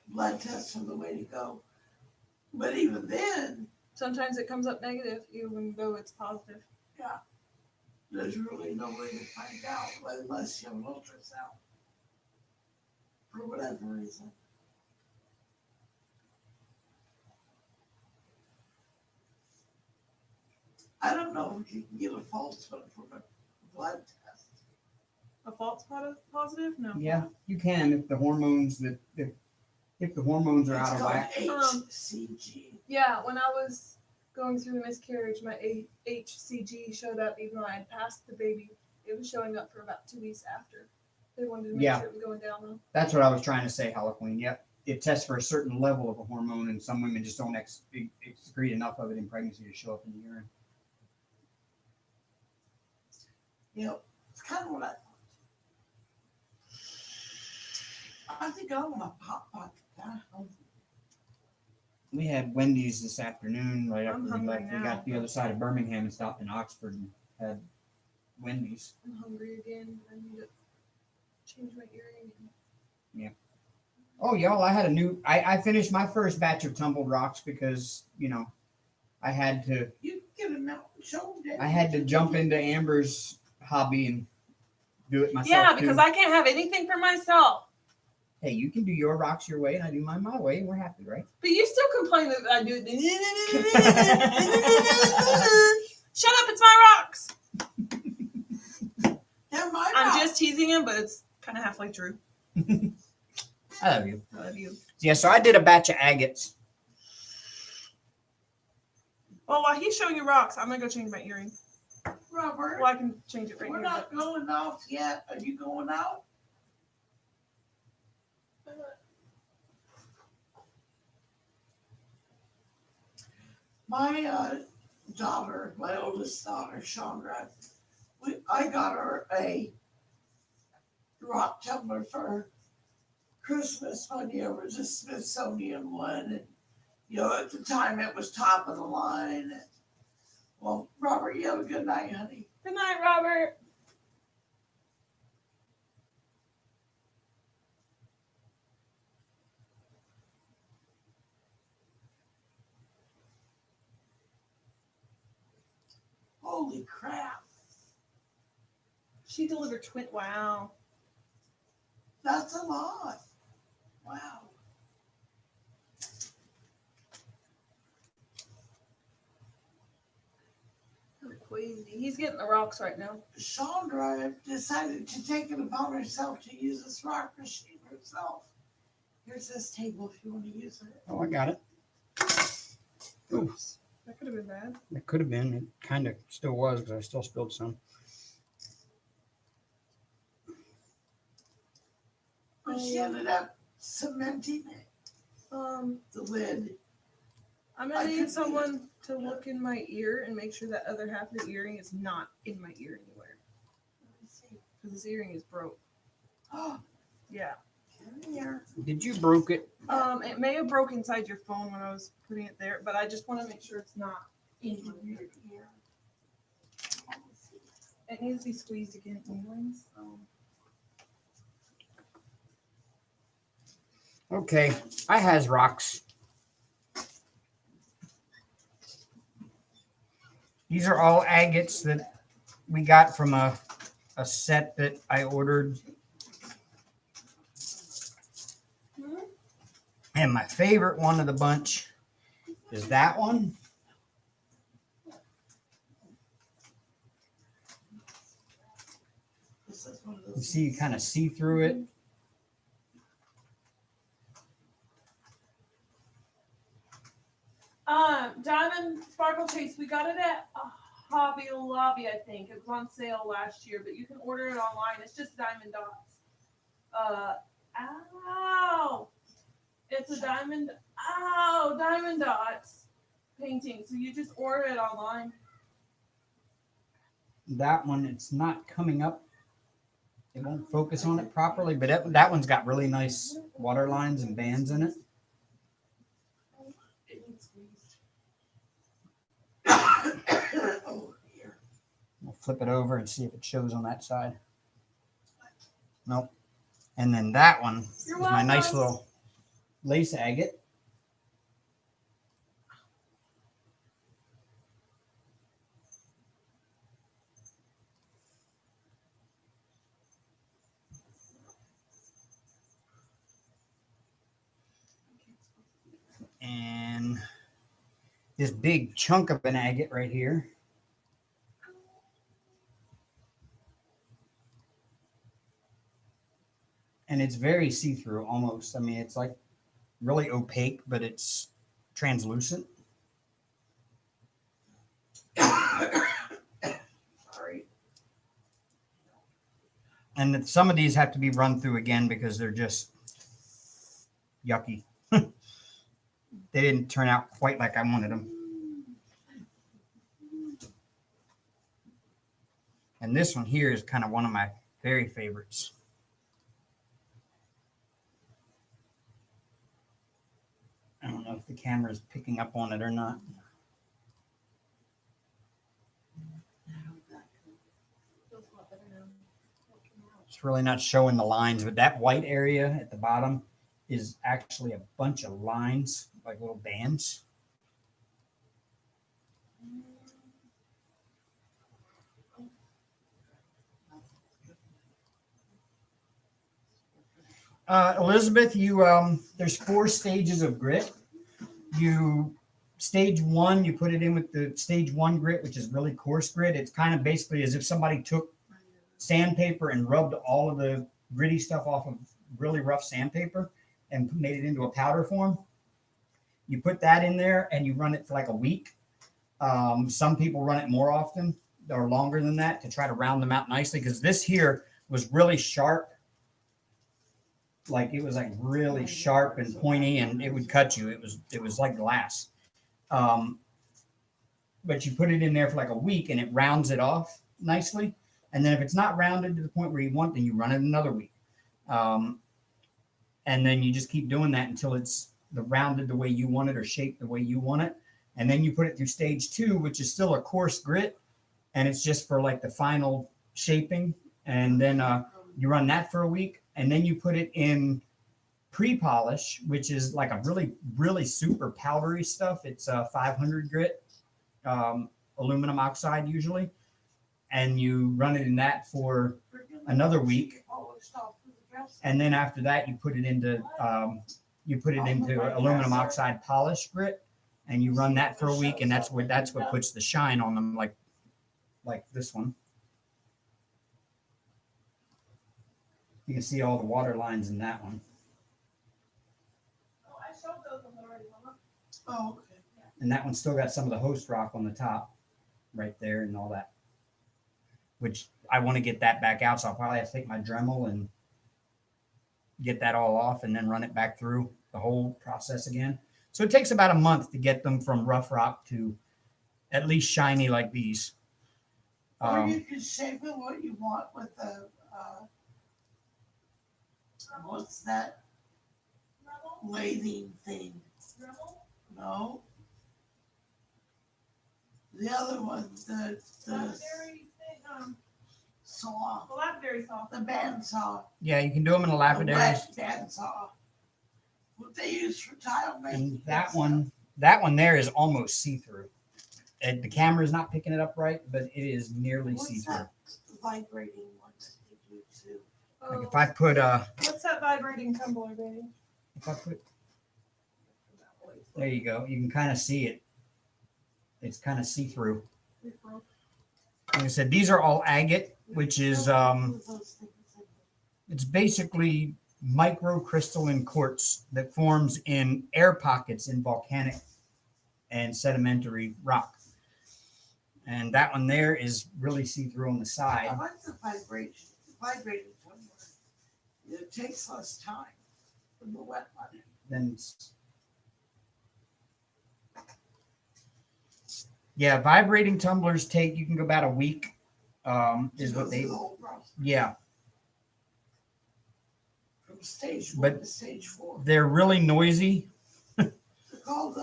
Blood tests are the way to go. But even then, Sometimes it comes up negative, even though it's positive. there's really no way to find out unless you have an ultrasound. For whatever reason. I don't know if you can get a false one from a blood test. A false positive? No. Yeah, you can if the hormones if the hormones are It's out of called whack. HCG. Yeah, when I was going through the miscarriage, my HCG showed up even though I had passed the baby. It was showing up for about 2 weeks after. They wanted to make Yeah. sure it was going down though. That's what I was trying to say, Halloween. Yep. It tests for a certain level of a hormone, and some women just don't excrete enough of it in pregnancy to show up in the urine. Yep. It's kind of what I thought. I think I want a pop pocket that. We had Wendy's this afternoon right after I'm we hungry left. We now. got the other side of Birmingham and stopped in Oxford and had Wendy's. I'm hungry again. I need to change my earring. Oh, y'all, I finished my first batch of tumbled rocks because, I had to You get a mountain shoulder. I had to jump into Amber's hobby and do it myself. Yeah, because too. I can't have anything for myself. Hey, you can do your rocks your way and I do mine my way and we're happy, right? But you still complain that I do. Shut up! It's my rocks. They're my I'm rock. just teasing him, but it's kind of halfway true. I love you. I love you. Yeah, so I did a batch of agates. Well, while he's showing you rocks, I'm gonna go change my earring. Robert. Well, I can change it right We're here. not going off yet. Are you going out? My daughter, my oldest daughter, Chandra, I got her a rock tumbler for Christmas one year. It was a Smithsonian one. And, at the time it was top of the line. Well, Robert, you have a good night, honey. Good night, Robert. Holy crap. She delivered twin. Wow. That's a lot. Wow. Crazy. He's getting the rocks right now. Chandra decided to take it upon herself to use this rock machine herself. Here's this table if you want to use it. Oh, I got it. Oops. That could have been bad. It could have been. It kind of still was because I still spilled some. But she ended up cementing it, Um, the lid. I'm I gonna could need be- someone to look in my ear and make sure that other half of the earring is not in my ear anywhere. Because this earring is broke. Oh, Yeah. come here. Did you broke it? It may have broke inside your phone when I was putting it there, but I just want to make sure it's not in my In your ear. ear. It needs to be squeezed again anyways. So. Okay, I has rocks. These are all agates that we got from a set that I ordered. And my favorite one of the bunch is that one. This is one of You those. see, you kind of see through it. Diamond Sparkle Chase, we got it at Hobby Lobby, I think. It was on sale last year, but you can order it online. It's just diamond dots. Ow! It's a diamond dots painting. So you just order it online. That one, it's not coming up. It won't focus on it properly, but that one's got really nice water lines and bands in it. It needs squeezed. Oh, here. We'll flip it over and see if it shows on that side. Nope. And then that one is You're my nice welcome. little lace agate. And this big chunk of an agate right here. And it's very see-through almost. I mean, it's like really opaque, but it's translucent. Sorry. And some of these have to be run through again because they're just yucky. They didn't turn out quite like I wanted them. And this one here is kind of one of my very favorites. I don't know if the camera is picking up on it or not. It's really not showing the lines, but that white area at the bottom is actually a bunch of lines, like little bands. Elizabeth, there's 4 stages of grit. Stage 1, you put it in with the stage 1 grit, which is really coarse grit. It's kind of basically as if somebody took sandpaper and rubbed all of the gritty stuff off of really rough sandpaper and made it into a powder form. You put that in there and you run it for like a week. Some people run it more often or longer than that to try to round them out nicely, because this here was really sharp. Like it was like really sharp and pointy, and it would cut you. It was like glass. But you put it in there for like a week and it rounds it off nicely. And then if it's not rounded to the point where you want, then you run it another week. And then you just keep doing that until it's rounded the way you want it or shaped the way you want it. And then you put it through stage 2, which is still a coarse grit. And it's just for like the final shaping. And then you run that for a week. And then you put it in pre-polish, which is like a really, really super powdery stuff. It's 500 grit, aluminum oxide usually. And you run it in that for another week. And then after that, you put it into aluminum oxide polish grit, and you run that for a week. And that's what puts the shine on them, like this one. You can see all the water lines in that one. Oh, I showed those already, Mama. Oh, okay. And that one's still got some of the host rock on the top right there and all that, which I want to get that back out. So I'll probably have to take my Dremel and get that all off and then run it back through the whole process again. So it takes about a month to get them from rough rock to at least shiny like these. Or you can shape it what you want with the, what's that lathing thing? No. The other one, the saw, the bandsaw. Yeah, you can do them in a The lapidary. wet bandsaw. What they use for tile making. And that one there is almost see-through. And the camera is not picking it up right, but it is nearly What's see-through. that vibrating one that they do too? Like if I put What's that vibrating tumbler, baby? there you go. You can kind of see it. It's kind of see-through. Like I said, these are all agate, which is it's basically microcrystalline quartz that forms in air pockets in volcanic and sedimentary rock. And that one there is really see-through on the side. I like the vibrating tumbler. It takes less time than the wet one. Then yeah, vibrating tumblers take, you can go about a week. Is what they, yeah. From stage 1 But to stage 4. They're really noisy. They're called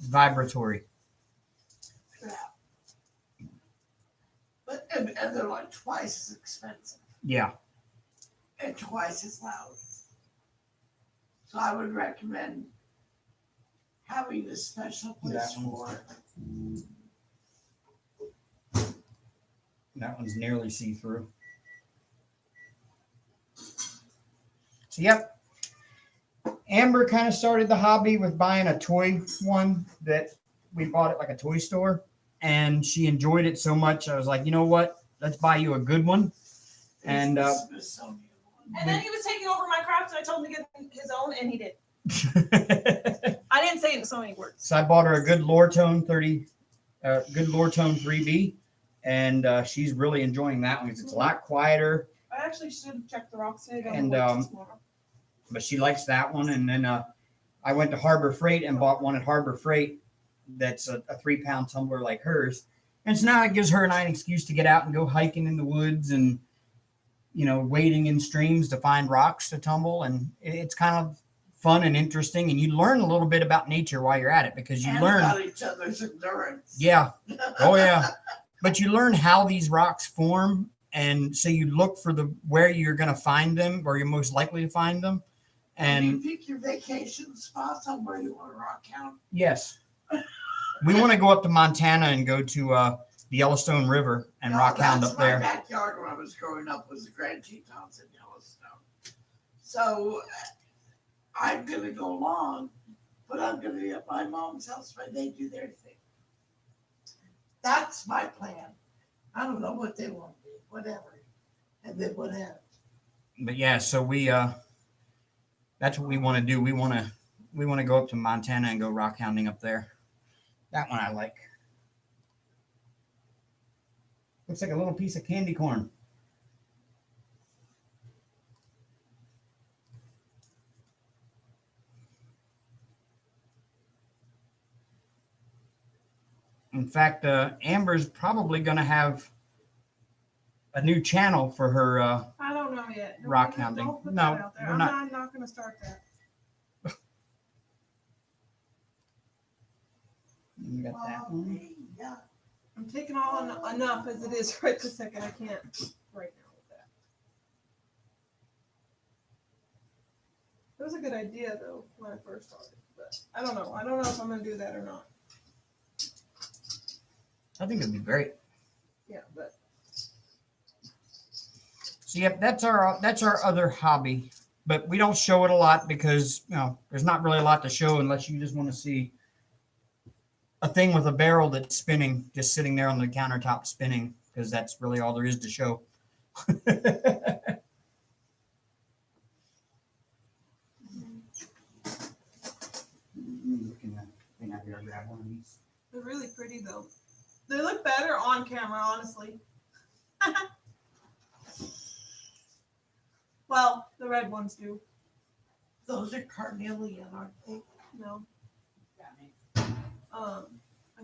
Vibratory. yeah. But and they're like twice as expensive Yeah. and twice as loud. So I would recommend having a special place That one. for it. That one's nearly see-through. So, yep. Amber kind of started the hobby with buying a toy one that we bought at like a toy store. And she enjoyed it so much. I was like, you know what? Let's buy you a good one. And It's the Smithsonian one. And then he was taking over my craft, and I told him to get his own, and he did. I didn't say it in so many words. So I bought her a good Lortone 3B, and she's really enjoying that one because it's a lot quieter. I actually should have checked the rocks today. And, but she likes that one. And then I went to Harbor Freight and bought one at Harbor Freight that's a 3-pound tumbler like hers. And so now it gives her and I an excuse to get out and go hiking in the woods and, you know, wading in streams to find rocks to tumble. And it's kind of fun and interesting. And you learn a little bit about nature while you're at it because you And learn about each other's endurance. Yeah. Oh, yeah. But you learn how these rocks form. And so you look for where you're going to find them or you're most likely to find them. And And you pick your vacation spots on where you want to rock out. yes, we want to go up to Montana and go to the Yellowstone River and rock hound up there. My backyard when I was growing up was the Grand Tetons in Yellowstone. So I'm going to go along, but I'm going to be at my mom's house where they do their thing. That's my plan. I don't know what they want to do, whatever. And then whatever. But yeah, so that's what we want to do. We want to go up to Montana and go rock hounding up there. That one I like. Looks like a little piece of candy corn. In fact, Amber's probably going to have a new channel for her. I don't know yet. Rock hounding. Don't put No, that out there. we're I'm not. not going to start that. You got that one. Yeah. I'm taking all enough as it is right this second. I can't right now with that. It was a good idea though when I first started, but I don't know. I don't know if I'm going to do that or not. I think it'd be great. Yeah, but So yep, that's our other hobby, but we don't show it a lot because there's not really a lot to show unless you just want to see a thing with a barrel that's spinning, just sitting there on the countertop spinning, because that's really all there is to show. go grab one of these. They're really pretty though. They look better on camera, honestly. Well, the red ones do. Those are carnelian, aren't they? No. I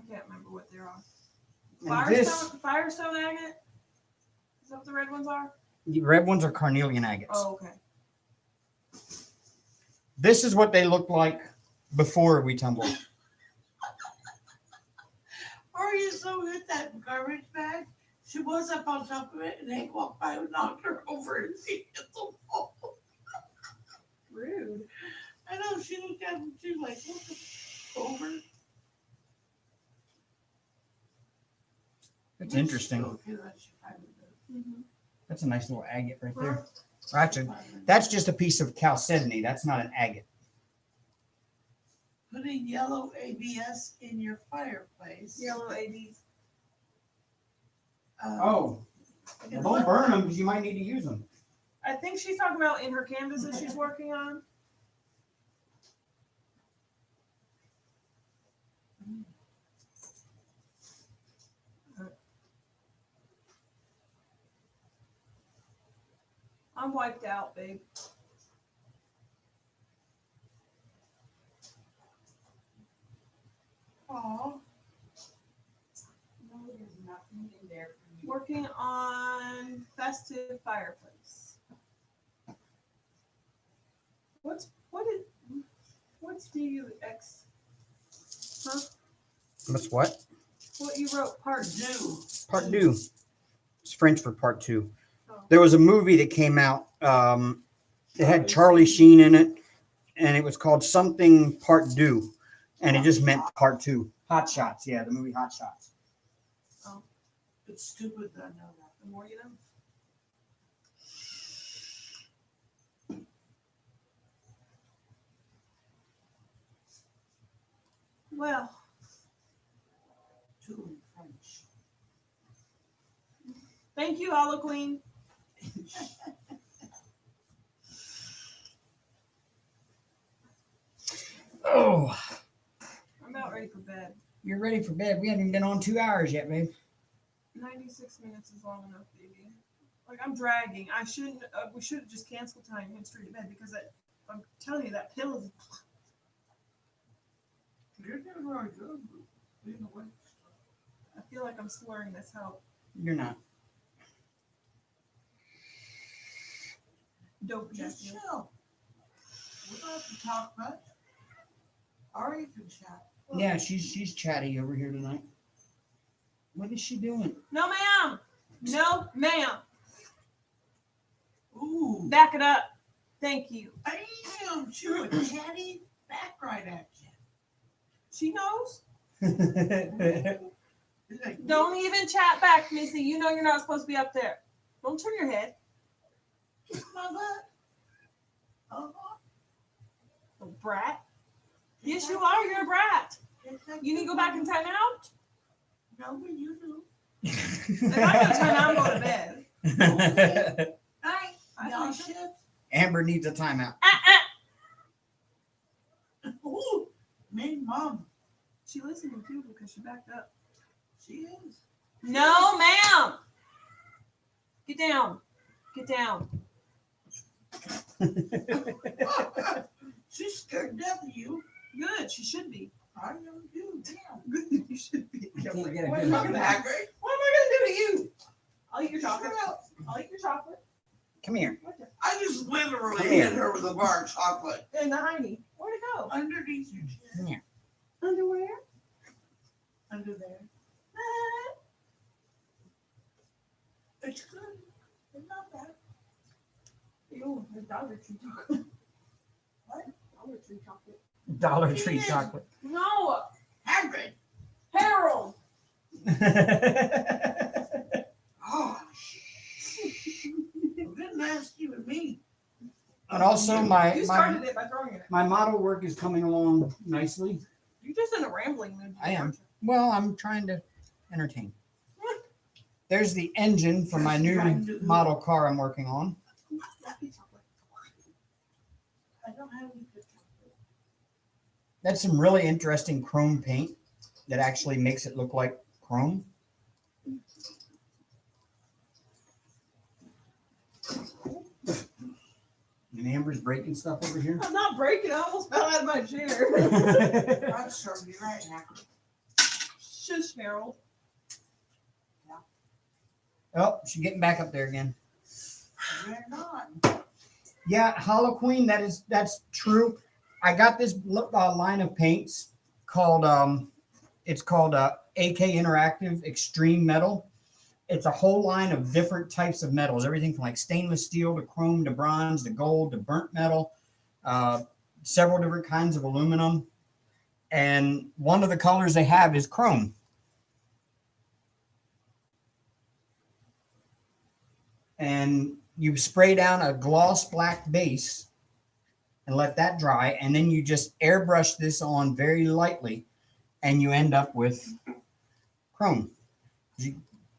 can't remember what they are. And this, Firestone agate? Is that what the red ones are? the red ones are carnelian agates. Oh, okay. This is what they look like before we tumbled. Are you so hit that garbage bag? She was up on top of it and Hank walked by and knocked her over and she hit the wall. Rude. I know, she looked at him too, like, what the over? That's interesting. Okay, that she probably did. Mm-hmm. That's a nice little agate right there. Actually, that's just a piece of chalcedony. That's not an agate. Putting yellow ABS in your fireplace. Yellow ADs. Oh, don't burn them because you might need to use them. I think she's talking about in her canvas that she's working on. I'm wiped out, babe. Aw. No, there's nothing in there for you. Working on festive fireplace. What's DUX? Huh? That's what? What you wrote? Part Do. Part two. It's French for part two. Oh. There was a movie that came out. It had Charlie Sheen in it, and it was called something Part Deux, and it just meant part two. Hot Shots, yeah, the movie Hot Shots. It's stupid that I know that. The more you know. Well, Two in French. thank you, Hollow Queen. Oh, I'm about ready for bed. you're ready for bed. We haven't been on 2 hours yet, babe. 96 minutes is long enough, baby. Like I'm dragging. I shouldn't. We should have just canceled time and went straight to bed because I'm telling you that pill is. You're doing really good. Being awake. I feel like I'm slurring this out. You're not. Dope Just Jesse. chill. We don't have to talk much. Ari can chat. Yeah, she's chatty over here tonight. What is she doing? No, ma'am. No, ma'am. Ooh. Back it up. Thank you. Bam! She would chatty back right at you. She knows. It's like, Don't even chat back, Missy. You know you're not supposed to be up there. Don't turn your head. kiss my butt. Uh-huh. Oh, brat. Yes, you are. You're a brat. Yes, I You need to do. go back and time out. No, but you do. If I go to time out, I'm going to bed. Night. I Y'all think shit. Amber needs a timeout. Ooh. Mean mom. She listening too because she backed up. She is. No, ma'am. Get down. Get down. She's scared to death of you. Good. She should be. I know you. Damn. Good. You should be. Can't get a What good am I look gonna at act right? What am I gonna do to you? I'll eat your chocolate. Shut up. I'll eat your chocolate. Come here. What the? I just literally Come here. hit her with a bar of chocolate. And the hiney. Where'd it go? Underneath your chin. Come here. Underwear. Under there. It's good. It's not bad. Ew, the Dollar Tree chocolate. What? Dollar Tree chocolate. Dollar Tree Yeah. chocolate. No, Hagrid. Harold. Oh, shit. Good nasty with me. And also my You started it by throwing it. my model work is coming along nicely. You're just in a rambling mood. I am. Well, I'm trying to entertain. There's the engine for my new model car I'm working on. I don't have any good chocolate. That's some really interesting chrome paint that actually makes it look like chrome. And Amber's breaking stuff over here. I'm not breaking. I almost fell out of my chair. I'm sure you're right now. Shush, Harold. Oh, she's getting back up there again. You're not. Yeah, Hollow Queen, that's true. I got this line of paints called AK Interactive Extreme Metal. It's a whole line of different types of metals, everything from like stainless steel to chrome to bronze to gold to burnt metal, several different kinds of aluminum. And one of the colors they have is chrome. And you spray down a gloss black base and let that dry, and then you just airbrush this on very lightly, and you end up with chrome. You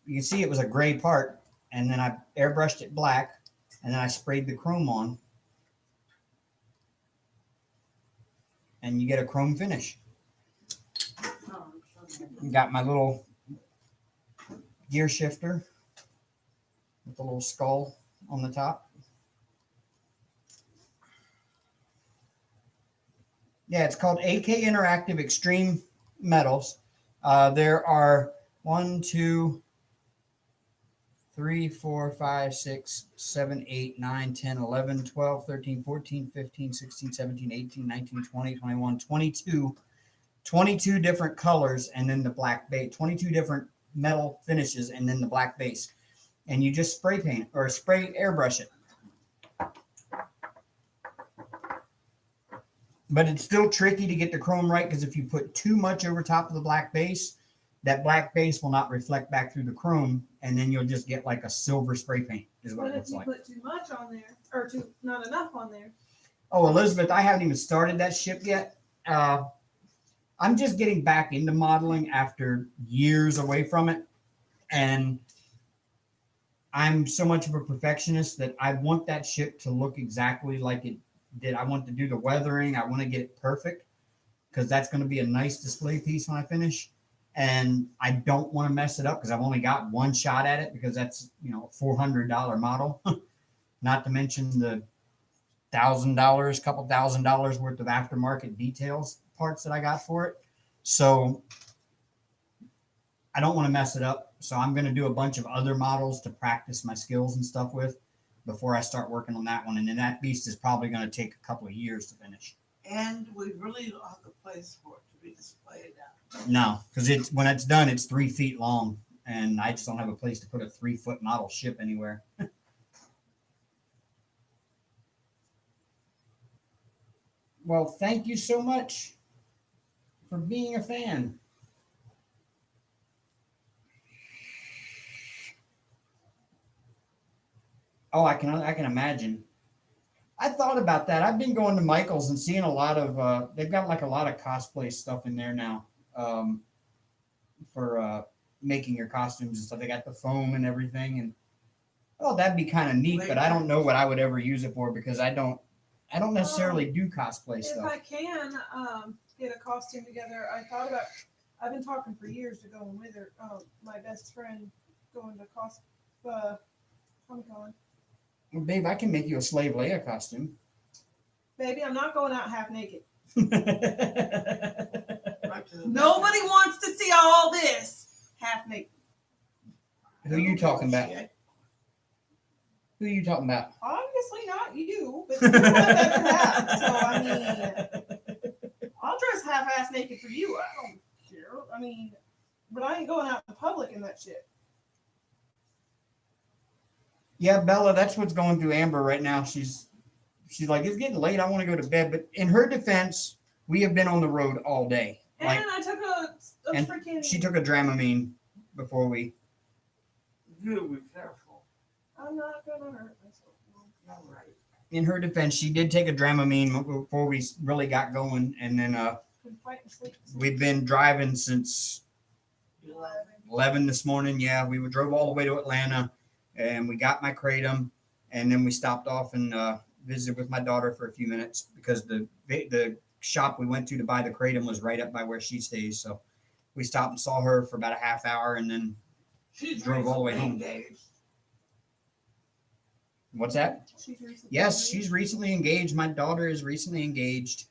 can see it was a gray part, and then I airbrushed it black, and then I sprayed the chrome on, and you get a chrome finish. Got my little gear shifter with a little skull on the top. Yeah, it's called AK Interactive Extreme Metals. There are 1, 2, 3, 4, 5, 6, 7, 8, 9, 10, 11, 12, 13, 14, 15, 16, 17, 18, 19, 20, 21, 22 different colors, and then the black base, 22 different metal finishes, and then the black base. And you just spray paint or spray airbrush it. But it's still tricky to get the chrome right, because if you put too much over top of the black base, that black base will not reflect back through the chrome, and then you'll just get like a silver spray paint is what What it if looks you like. put too much on there, or not enough on there? Oh, Elizabeth, I haven't even started that ship yet. I'm just getting back into modeling after years away from it. And I'm so much of a perfectionist that I want that ship to look exactly like it did. I want to do the weathering. I want to get it perfect, because that's going to be a nice display piece when I finish. And I don't want to mess it up, because I've only got one shot at it, because that's, a $400 model. Not to mention the couple $1,000 worth of aftermarket details parts that I got for it. So I don't want to mess it up. So I'm going to do a bunch of other models to practice my skills and stuff with before I start working on that one. And then that beast is probably going to take a couple of years to finish. And we really don't have the place for it to be displayed at. No, because when it's done, it's 3 feet long, and I just don't have a place to put a 3-foot model ship anywhere. Well, thank you so much for being a fan. Oh, I can imagine. I thought about that. I've been going to Michael's and seeing a lot of they've got like a lot of cosplay stuff in there now, for making your costumes and stuff. They got the foam and everything, and that'd be kind of neat. But I don't know what I would ever use it for, because I don't necessarily do cosplay If stuff. I can get a costume together, I've been talking for years to go and with her. My best friend going to Comic-Con. Well, babe, I can make you a Slave Leia costume. Baby, I'm not going out half naked. Right to the Nobody wants to see all this half naked. Who you talking about? Who you talking about? Obviously not you, but you have better half. So I mean, I'll dress half-ass naked for you. I don't care. I mean, but I ain't going out in public in that shit. Yeah, Bella, that's what's going through Amber right now. She's like, it's getting late. I want to go to bed. But in her defense, we have been on the road all day. And Like, I took a and freaking. she took a Dramamine before we. You be careful. I'm not gonna hurt myself. All right. In her defense, she did take a Dramamine before we really got going, and then Been fighting sleep. we've been driving since 11. 11 this morning. Yeah, we drove all the way to Atlanta, and we got my kratom, and then we stopped off and visited with my daughter for a few minutes, because the shop we went to buy the kratom was right up by where she stays. So we stopped and saw her for about a half hour, and then She's drove all the way recently home. engaged. what's that? She's recently Yes, engaged. she's recently engaged. My daughter is recently engaged.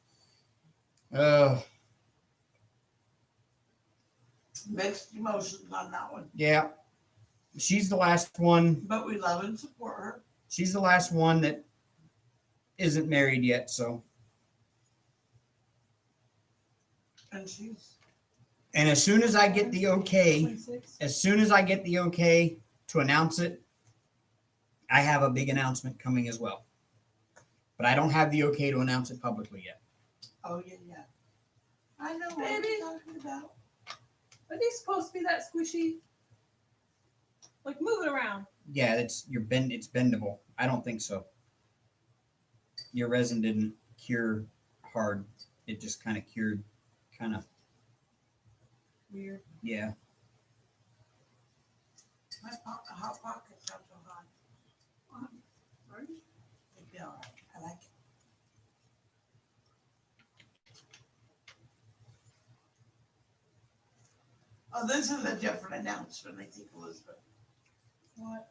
Mixed emotions on that one. Yeah, she's the last one. But we love and support her. She's the last one that isn't married yet. So, And she's and as soon as I get the okay, 26. as soon as I get the okay to announce it, I have a big announcement coming as well. But I don't have the okay to announce it publicly yet. oh yeah. I know what Baby. you're talking about. Are these supposed to be that squishy? Like move it around. Yeah, it's bendable. I don't think so. Your resin didn't cure hard. It just kind of cured, Weird. yeah. My hot pocket's not so hot. Right? It'd be all right. I like it. Oh, this is a different announcement, I think, Elizabeth. What?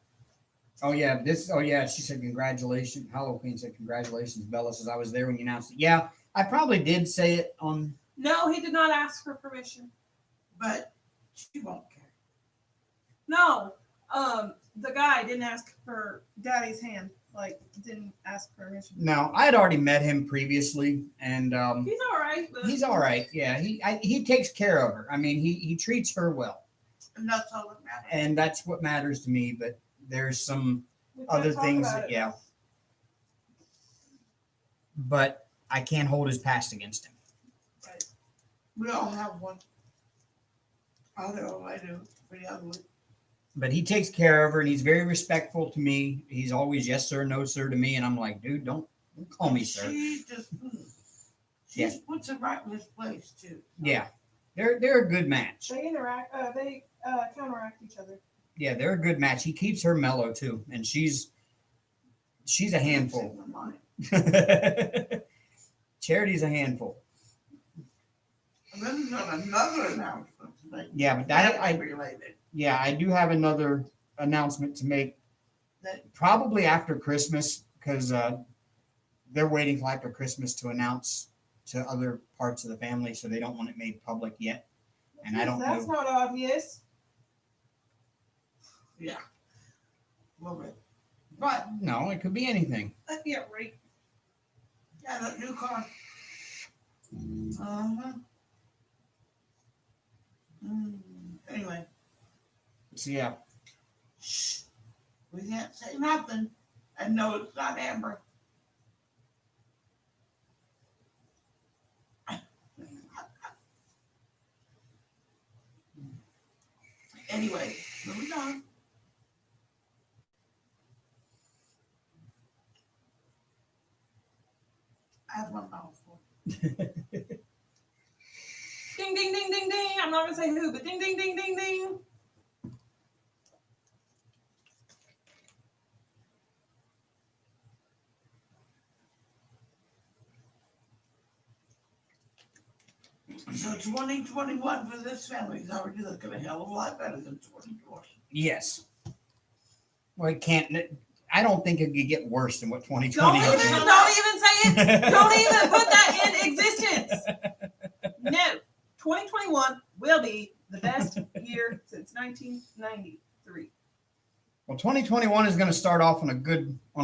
Oh yeah, she said congratulations. Hollow Queen said congratulations. Bella says I was there when you announced it. Yeah, I probably did say it on. No, he did not ask for permission. But she won't care. No, the guy didn't ask for Daddy's hand. Like, didn't ask permission. No, I had already met him previously, and He's all right. But he's all right. Yeah, he takes care of her. I mean, he treats her well, And that's all that matters. and that's what matters to me. But there's some we can't other talk things about that, it. yeah. But I can't hold his past against him. We all have one. I do. Pretty ugly. But he takes care of her, and he's very respectful to me. He's always yes sir, no sir to me, and I'm like, dude, don't call me sir. She just she puts it right in his place too. Yeah, they're a good match. They interact. They counteract each other. Yeah, they're a good match. He keeps her mellow too, and she's a handful. Charity's a handful. And then there's another announcement today. Yeah, but I related. yeah, I do have another announcement to make. That Probably after Christmas, because they're waiting till after Christmas to announce to other parts of the family, so they don't want it made public yet. And I don't That's know. not obvious. yeah. A little bit. But No, it could be anything. Yeah, right. yeah, that new car. Uh-huh. Anyway, So yeah, shh. We can't say nothing. And no, it's not Amber. Anyway, moving on. I have one mouthful. Ding, ding, ding, ding, ding. I'm not gonna say who, but ding, ding, ding, ding, ding. So 2021 for this family is already looking a hell of a lot better than 2020. yes. Well, it can't. I don't think it could get worse than what 2020 Don't even, is. don't even say it. Don't even put that in existence. No, 2021 will be the best year since 1993. Well, 2021 is going to start off on a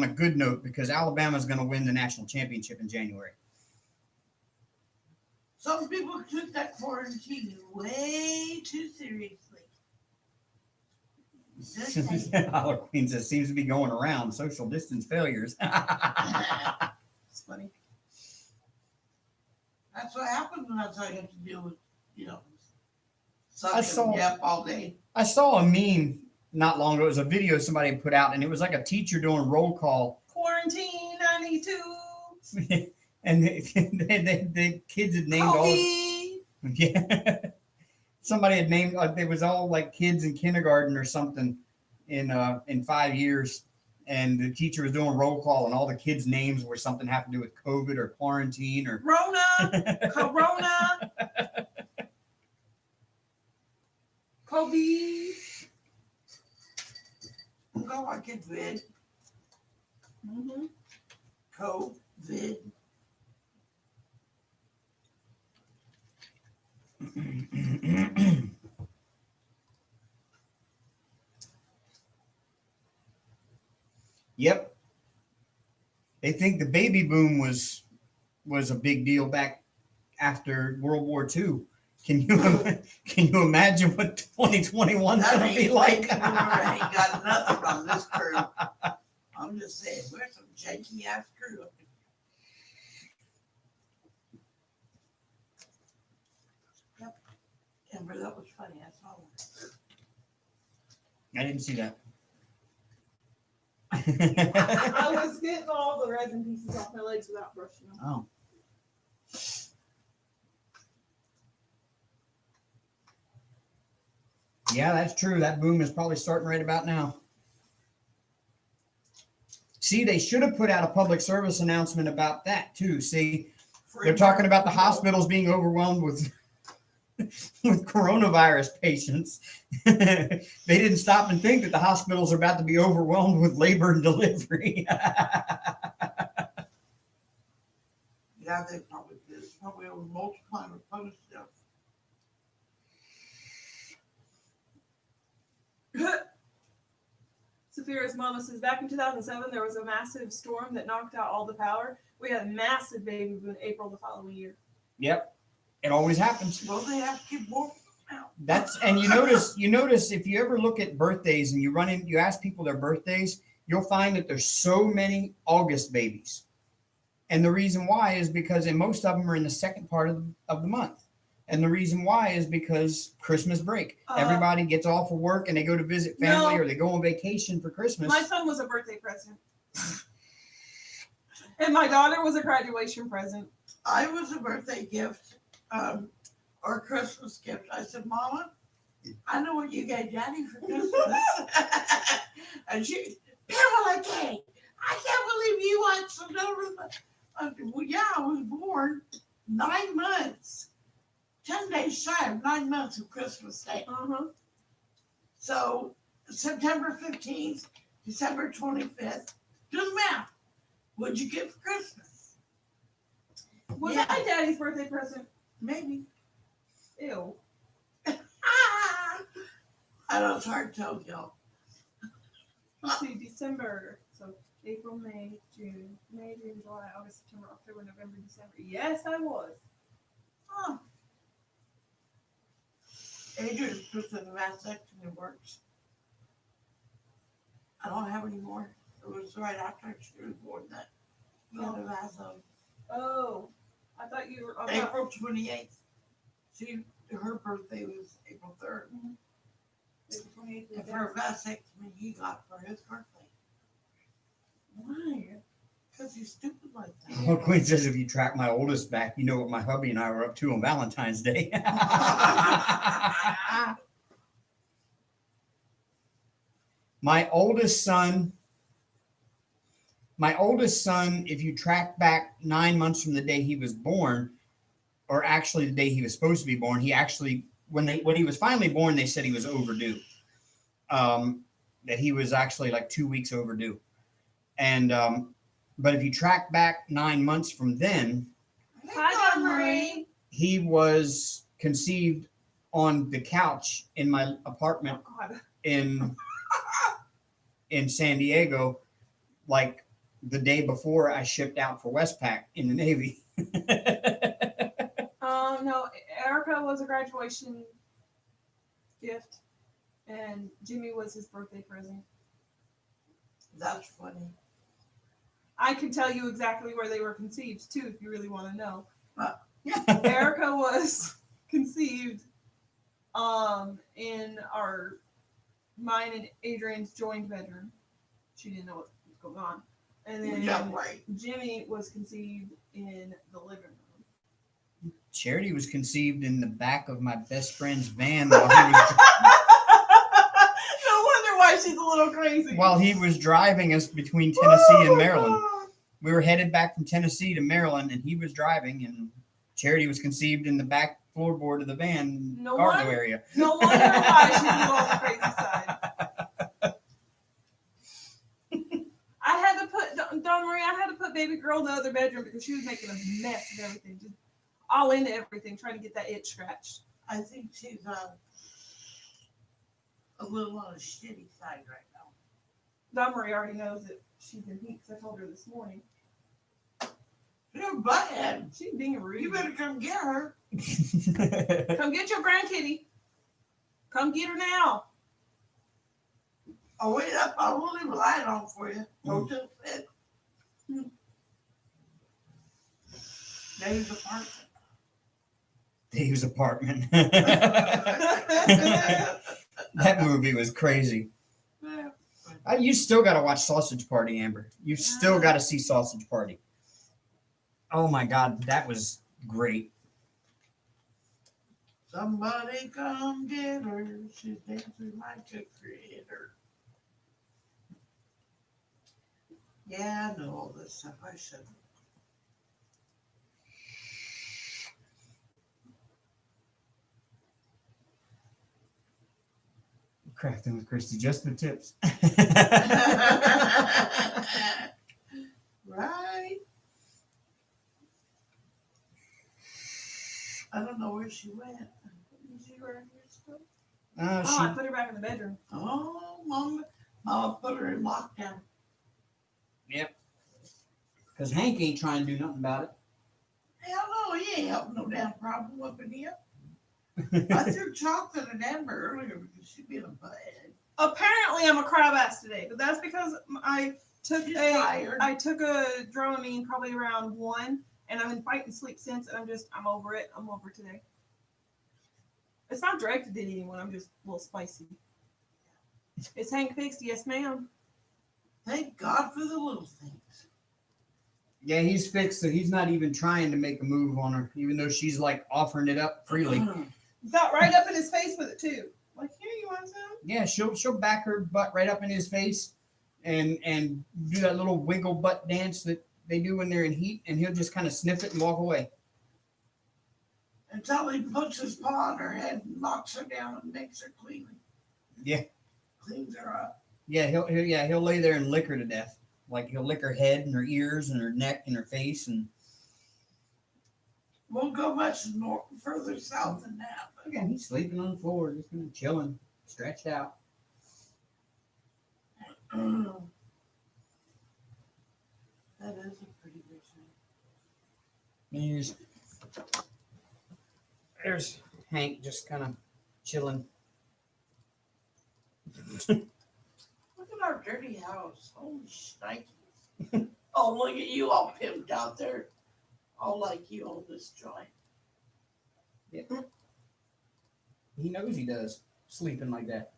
good note because Alabama is going to win the national championship in January. Some people took that quarantine way too seriously. Just saying. Holler Queen says seems to be going around social distance failures. It's funny. That's what happens when that's all you have to deal with, I sucking saw- yep all day. I saw a meme not long ago. It was a video somebody put out, and it was like a teacher doing roll call. Quarantine 92. And the kids had named all. COVID. Yeah. Somebody had named it was all like kids in kindergarten or something in 5 years, and the teacher was doing roll call, and all the kids' names were something having to do with COVID or quarantine or Rona, Corona, Kobe. Go like it vid. Mm-hmm. COVID. Yep. They think the baby boom was a big deal back after World War II. Can you imagine what 2021 is That going to be ain't like? ain't got nothing on this crew. I'm just saying, we're some janky ass crew. Yep. Amber, that was funny. I saw that. I didn't see that. I was getting all the resin pieces off my legs without brushing them. Oh. Yeah, that's true. That boom is probably starting right about now. See, they should have put out a public service announcement about that too. See, they're talking about the hospitals being overwhelmed with with coronavirus patients. They didn't stop and think that the hospitals are about to be overwhelmed with labor and delivery. Yeah, they probably did. It's probably over multiplying with other stuff. Saphira's mama says back in 2007 there was a massive storm that knocked out all the power. We had a massive baby boom in April the following year. Yep, it always happens. Well, they have to keep more out. That's and you notice if you ever look at birthdays and you ask people their birthdays, you'll find that there's so many August babies, and the reason why is because most of them are in the second part of the month. And the reason why is because Christmas break. Everybody gets off of work and they go to visit family or they go on vacation for Christmas. My son was a birthday present. And my daughter was a graduation present. I was a birthday gift, or Christmas gift. I said, Mama, I know what you gave Daddy for Christmas. And she, Pamela K, I can't believe you watched some numbers. Well, yeah, I was born 9 months. 10 days shy of 9 months of Christmas Day. So September 15th, December 25th, do the math. What'd you get for Christmas? Was Yeah. that my daddy's birthday present? Maybe. Ew. I know it's hard to tell y'all. Let's see, December. So April, May, June, July, August, September, October, November, December. Yes, I was. Oh. Adrian's put the vasectomy works. I don't have any more. It was right after she was born that. She had a vaso. Oh, I thought you were. April 28th. Her birthday was April 3rd. April 28th. And for a vasectomy he got for his birthday. Why? Because he's stupid like that. Well, Queen says if you track my oldest back, you know what my hubby and I were up to on Valentine's Day. My oldest son, if you track back 9 months from the day he was born, or actually the day he was supposed to be born, he actually, when he was finally born, they said he was overdue. That he was actually like 2 weeks overdue. And, but if you track back 9 months from then, Hi, Marie. he was conceived on the couch in my apartment Oh, God. in San Diego, like the day before I shipped out for Westpac in the Navy. No, Erica was a graduation gift, and Jimmy was his birthday present. That's funny. I can tell you exactly where they were conceived too, if you really want to know. Erica was conceived in mine and Adrian's joined bedroom. She didn't know what was going on. And then Yeah, right. Jimmy was conceived in the living room. Charity was conceived in the back of my best friend's van while he was. No wonder why she's a little crazy. while he was driving us between Tennessee Oh, and Maryland. God. We were headed back from Tennessee to Maryland, and he was driving, and Charity was conceived in the back floorboard of the van No cargo wonder- area. No wonder why she's a little on the crazy side. I had to put Dawn Marie. I had to put baby girl in the other bedroom because she was making a mess of everything, just all into everything, trying to get that itch scratched. I think she's a little on the shitty side right now. Dawn Marie already knows that she's in heat because I told her this morning. You're a butthead. She's being rude. You better come get her. Come get your grandkitty. Come get her now. I'll wait up. I will leave a light on for you. Don't just sit. Dave's apartment. Dave's apartment. That movie was crazy. Yeah. You still got to watch Sausage Party, Amber. You still got to see Sausage Party. Oh my God, that was great. Somebody come get her. She's dancing like a critter. Yeah, I know all this stuff. I shouldn't. Crafting with Christy, just the tips. Right? I don't know where she went. Is she around here still? Oh, Oh, I she, put her back in the bedroom. Oh, Mama put her in lockdown. because Hank ain't trying to do nothing about it. Hell no, he ain't helping no damn problem up in here. I threw chocolate at Amber earlier because she'd been a butthead. Apparently, I'm a crab ass today, but that's because I took She's a tired. Dramamine probably around 1, and I've been fighting sleep since, and I'm over it. I'm over today. It's not directed at anyone. I'm just a little spicy. Is Hank fixed? Yes, ma'am. Thank God for the little things. Yeah, he's fixed, so he's not even trying to make a move on her, even though she's like offering it up freely. Got right up in his face with it too. Like, here, you want some? Yeah, she'll back her butt right up in his face and do that little wiggle butt dance that they do when they're in heat, and he'll just kind of sniff it and walk away. Until he puts his paw on her head and knocks her down and makes her clean. Yeah. Cleans her up. Yeah, he'll lay there and lick her to death. Like he'll lick her head and her ears and her neck and her face, and Won't go much further south than that. But again, he's sleeping on the floor, just kind of chilling, stretched out. that is a pretty big thing. There's Hank just kind of chilling. Look at our dirty house. Holy shnikes. Oh, look at you all pimped out there. All like you own this joint. He knows he does, sleeping like that.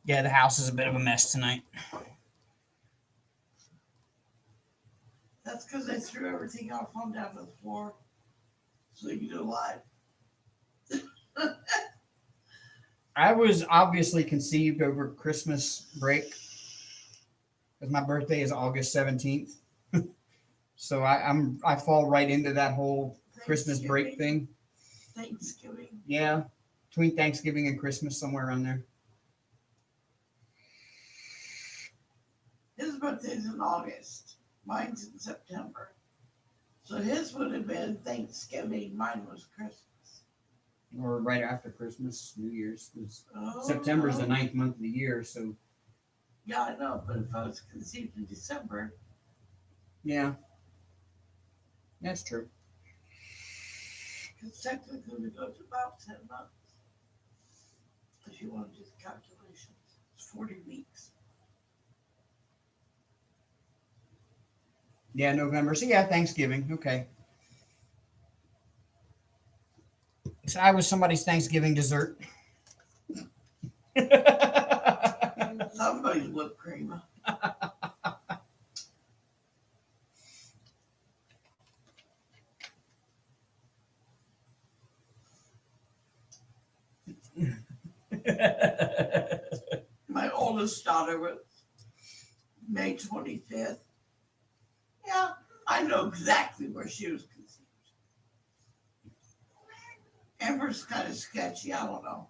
Yeah, the house is a bit of a mess tonight. That's because I threw everything off on down to the floor. So you can do live. I was obviously conceived over Christmas break because my birthday is August 17th. So I fall right into that whole Christmas break thing. Thanksgiving. Yeah, between Thanksgiving and Christmas, somewhere around there. His birthday's in August. Mine's in September. So his would have been Thanksgiving. Mine was Christmas. Or right after Christmas, New Year's. 'Cause Oh, September's the 9th month of the year, so Yeah, I know, but if I was conceived in December, yeah, that's true. because technically it goes about 10 months. If you want to do the calculations, it's 40 weeks. Yeah, November. So yeah, Thanksgiving. Okay. So I was somebody's Thanksgiving dessert. Somebody's whipped cream. My oldest daughter was May 25th. Yeah, I know exactly where she was conceived. Amber's kind of sketchy. I don't know.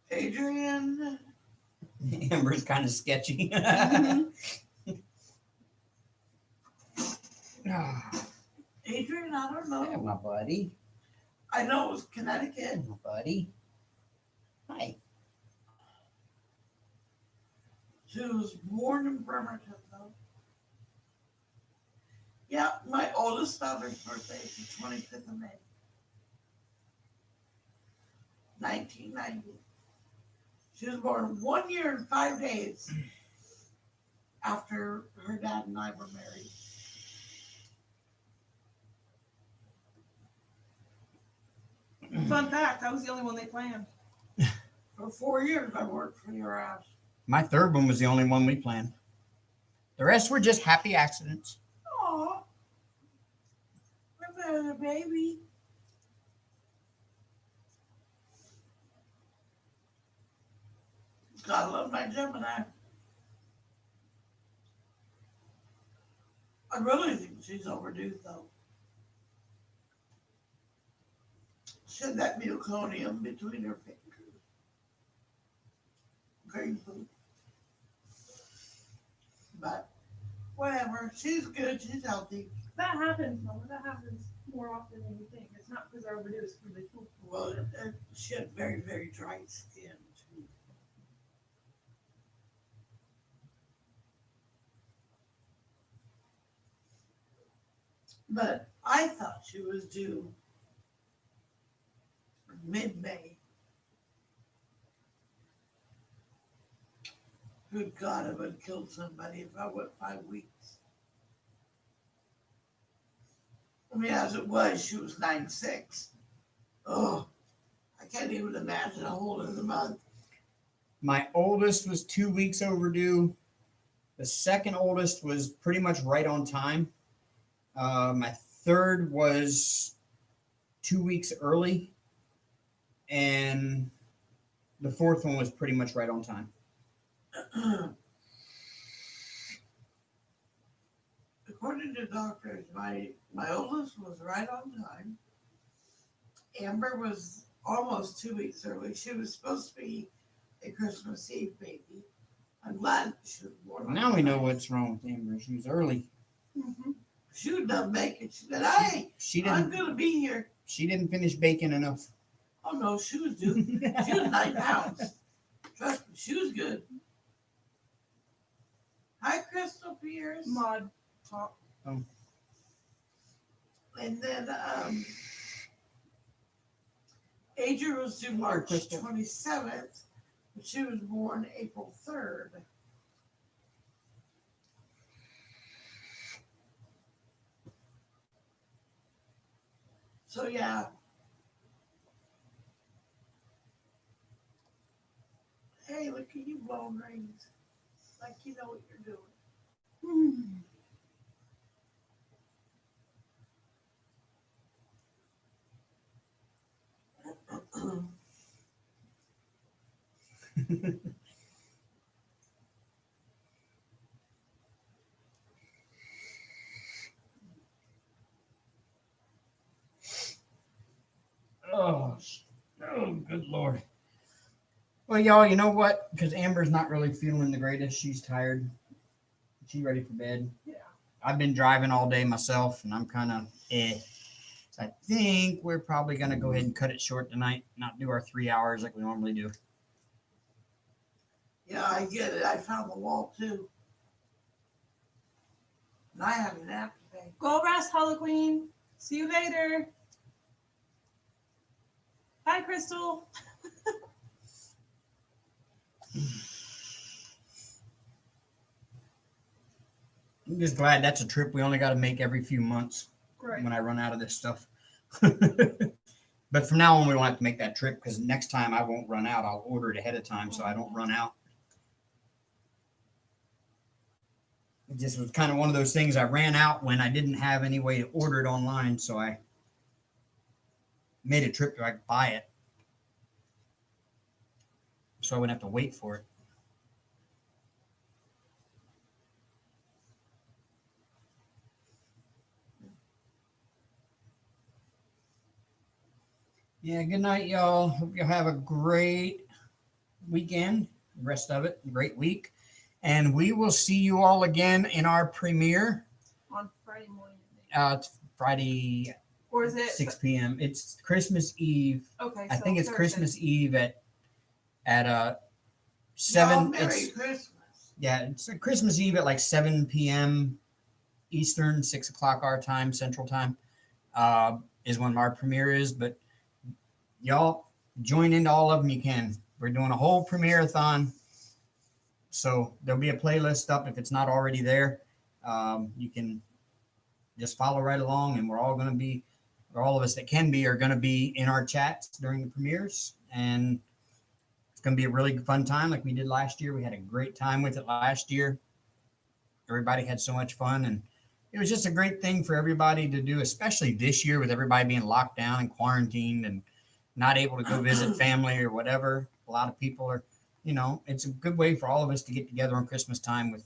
Adrian. Amber's kind of sketchy. Adrian, I don't know. Yeah, my buddy. I know it was Connecticut. My buddy. Hi. She was born in Bremerton, though. Yeah, my oldest daughter's birthday is the 25th of May, 1990. She was born 1 year and 5 days after her dad and I were married. Fun fact, I was the only one they planned. For 4 years, I worked for your house. My third one was the only one we planned. The rest were just happy accidents. Aw, what about a baby? Gotta love my Gemini. I really think she's overdue, though. She had that meconium between her fingers. Green poop. But whatever, she's good, she's healthy. That happens, Mama. That happens more often than you think. It's not because they're overdue, it's because they poop. Well, she had very, very dry skin, too. But I thought she was due mid-May. Good God, I would have killed somebody if I went 5 weeks. I mean, as it was, she was 9'6". Oh, I can't even imagine a whole other month. My oldest was 2 weeks overdue. The second oldest was pretty much right on time. My third was 2 weeks early. And the fourth one was pretty much right on time. According to doctors, my oldest was right on time. Amber was almost 2 weeks early. She was supposed to be a Christmas Eve baby. I'm glad she was born. Now we know what's wrong with Amber. She was early. Mm-hmm. She would not make it. She said, "Hey, She I'm didn't. gonna be here." She didn't finish baking enough. Oh no, she was due. She was 9 pounds. Trust me, she was good. Hi, Crystal Pierce. Mod top. And then Adrian was due March Crystal. 27th, but she was born April 3rd. So yeah. Hey, look at you blowing rings. Like you know what you're doing. Oh, good Lord. Well, y'all, you know what? Because Amber's not really feeling the greatest. She's tired. She's ready for bed. Yeah. I've been driving all day myself, and I'm kind of So I think we're probably going to go ahead and cut it short tonight, not do our 3 hours like we normally do. Yeah, I get it. I found the wall too. And I had a nap today. Go rest, Halloween. See you later. Hi, Crystal. I'm just glad that's a trip we only got to make every few months Great. when I run out of this stuff. But from now on, we won't have to make that trip because next time I won't run out. I'll order it ahead of time so I don't run out. It just was kind of one of those things. I ran out when I didn't have any way to order it online, so I made a trip to buy it. so I wouldn't have to wait for it. Yeah, good night, y'all. Hope you have a great weekend, rest of it, great week. And we will see you all again in our premiere. On Friday morning. It's Friday, Or is it? 6 p.m. It's Christmas Eve. Okay. I so think it's Thursday. Christmas Eve at Y'all 7. Merry It's, Christmas. yeah, it's a Christmas Eve at like 7 p.m. Eastern, 6 o'clock our time, Central Time, is when our premiere is. But y'all join into all of them you can. We're doing a whole premiere-a-thon. So there'll be a playlist up if it's not already there. You can just follow right along, and we're all going to be, or all of us that can be, are going to be in our chats during the premieres. And it's going to be a really fun time like we did last year. We had a great time with it last year. Everybody had so much fun, and it was just a great thing for everybody to do, especially this year with everybody being locked down and quarantined and not able to go visit family or whatever. A lot of people are, it's a good way for all of us to get together on Christmas time with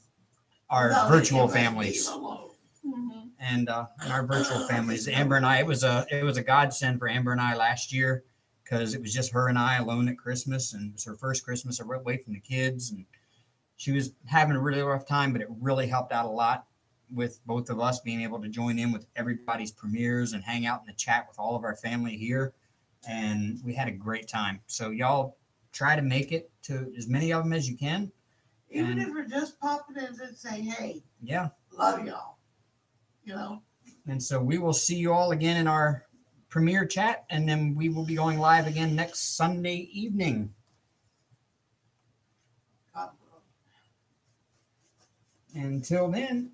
our Without virtual any of us families. being alone. Mhm. And our virtual families. Amber and I, it was a godsend for Amber and I last year because it was just her and I alone at Christmas, and it was her first Christmas away from the kids, and she was having a really rough time, but it really helped out a lot with both of us being able to join in with everybody's premieres and hang out in the chat with all of our family here, and we had a great time. So y'all try to make it to as many of them as you can. Even And- if we're just popping in and saying, hey, Yeah. love y'all. And so we will see you all again in our premiere chat, and then we will be going live again next Sunday evening. God Until then,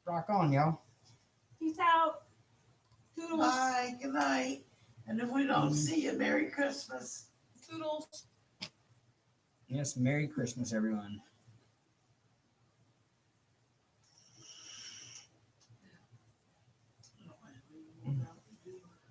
rock on, y'all. Peace out. Toodles. Bye. Good night. And if we don't see you, Merry Christmas. Toodles. Yes, Merry Christmas, everyone.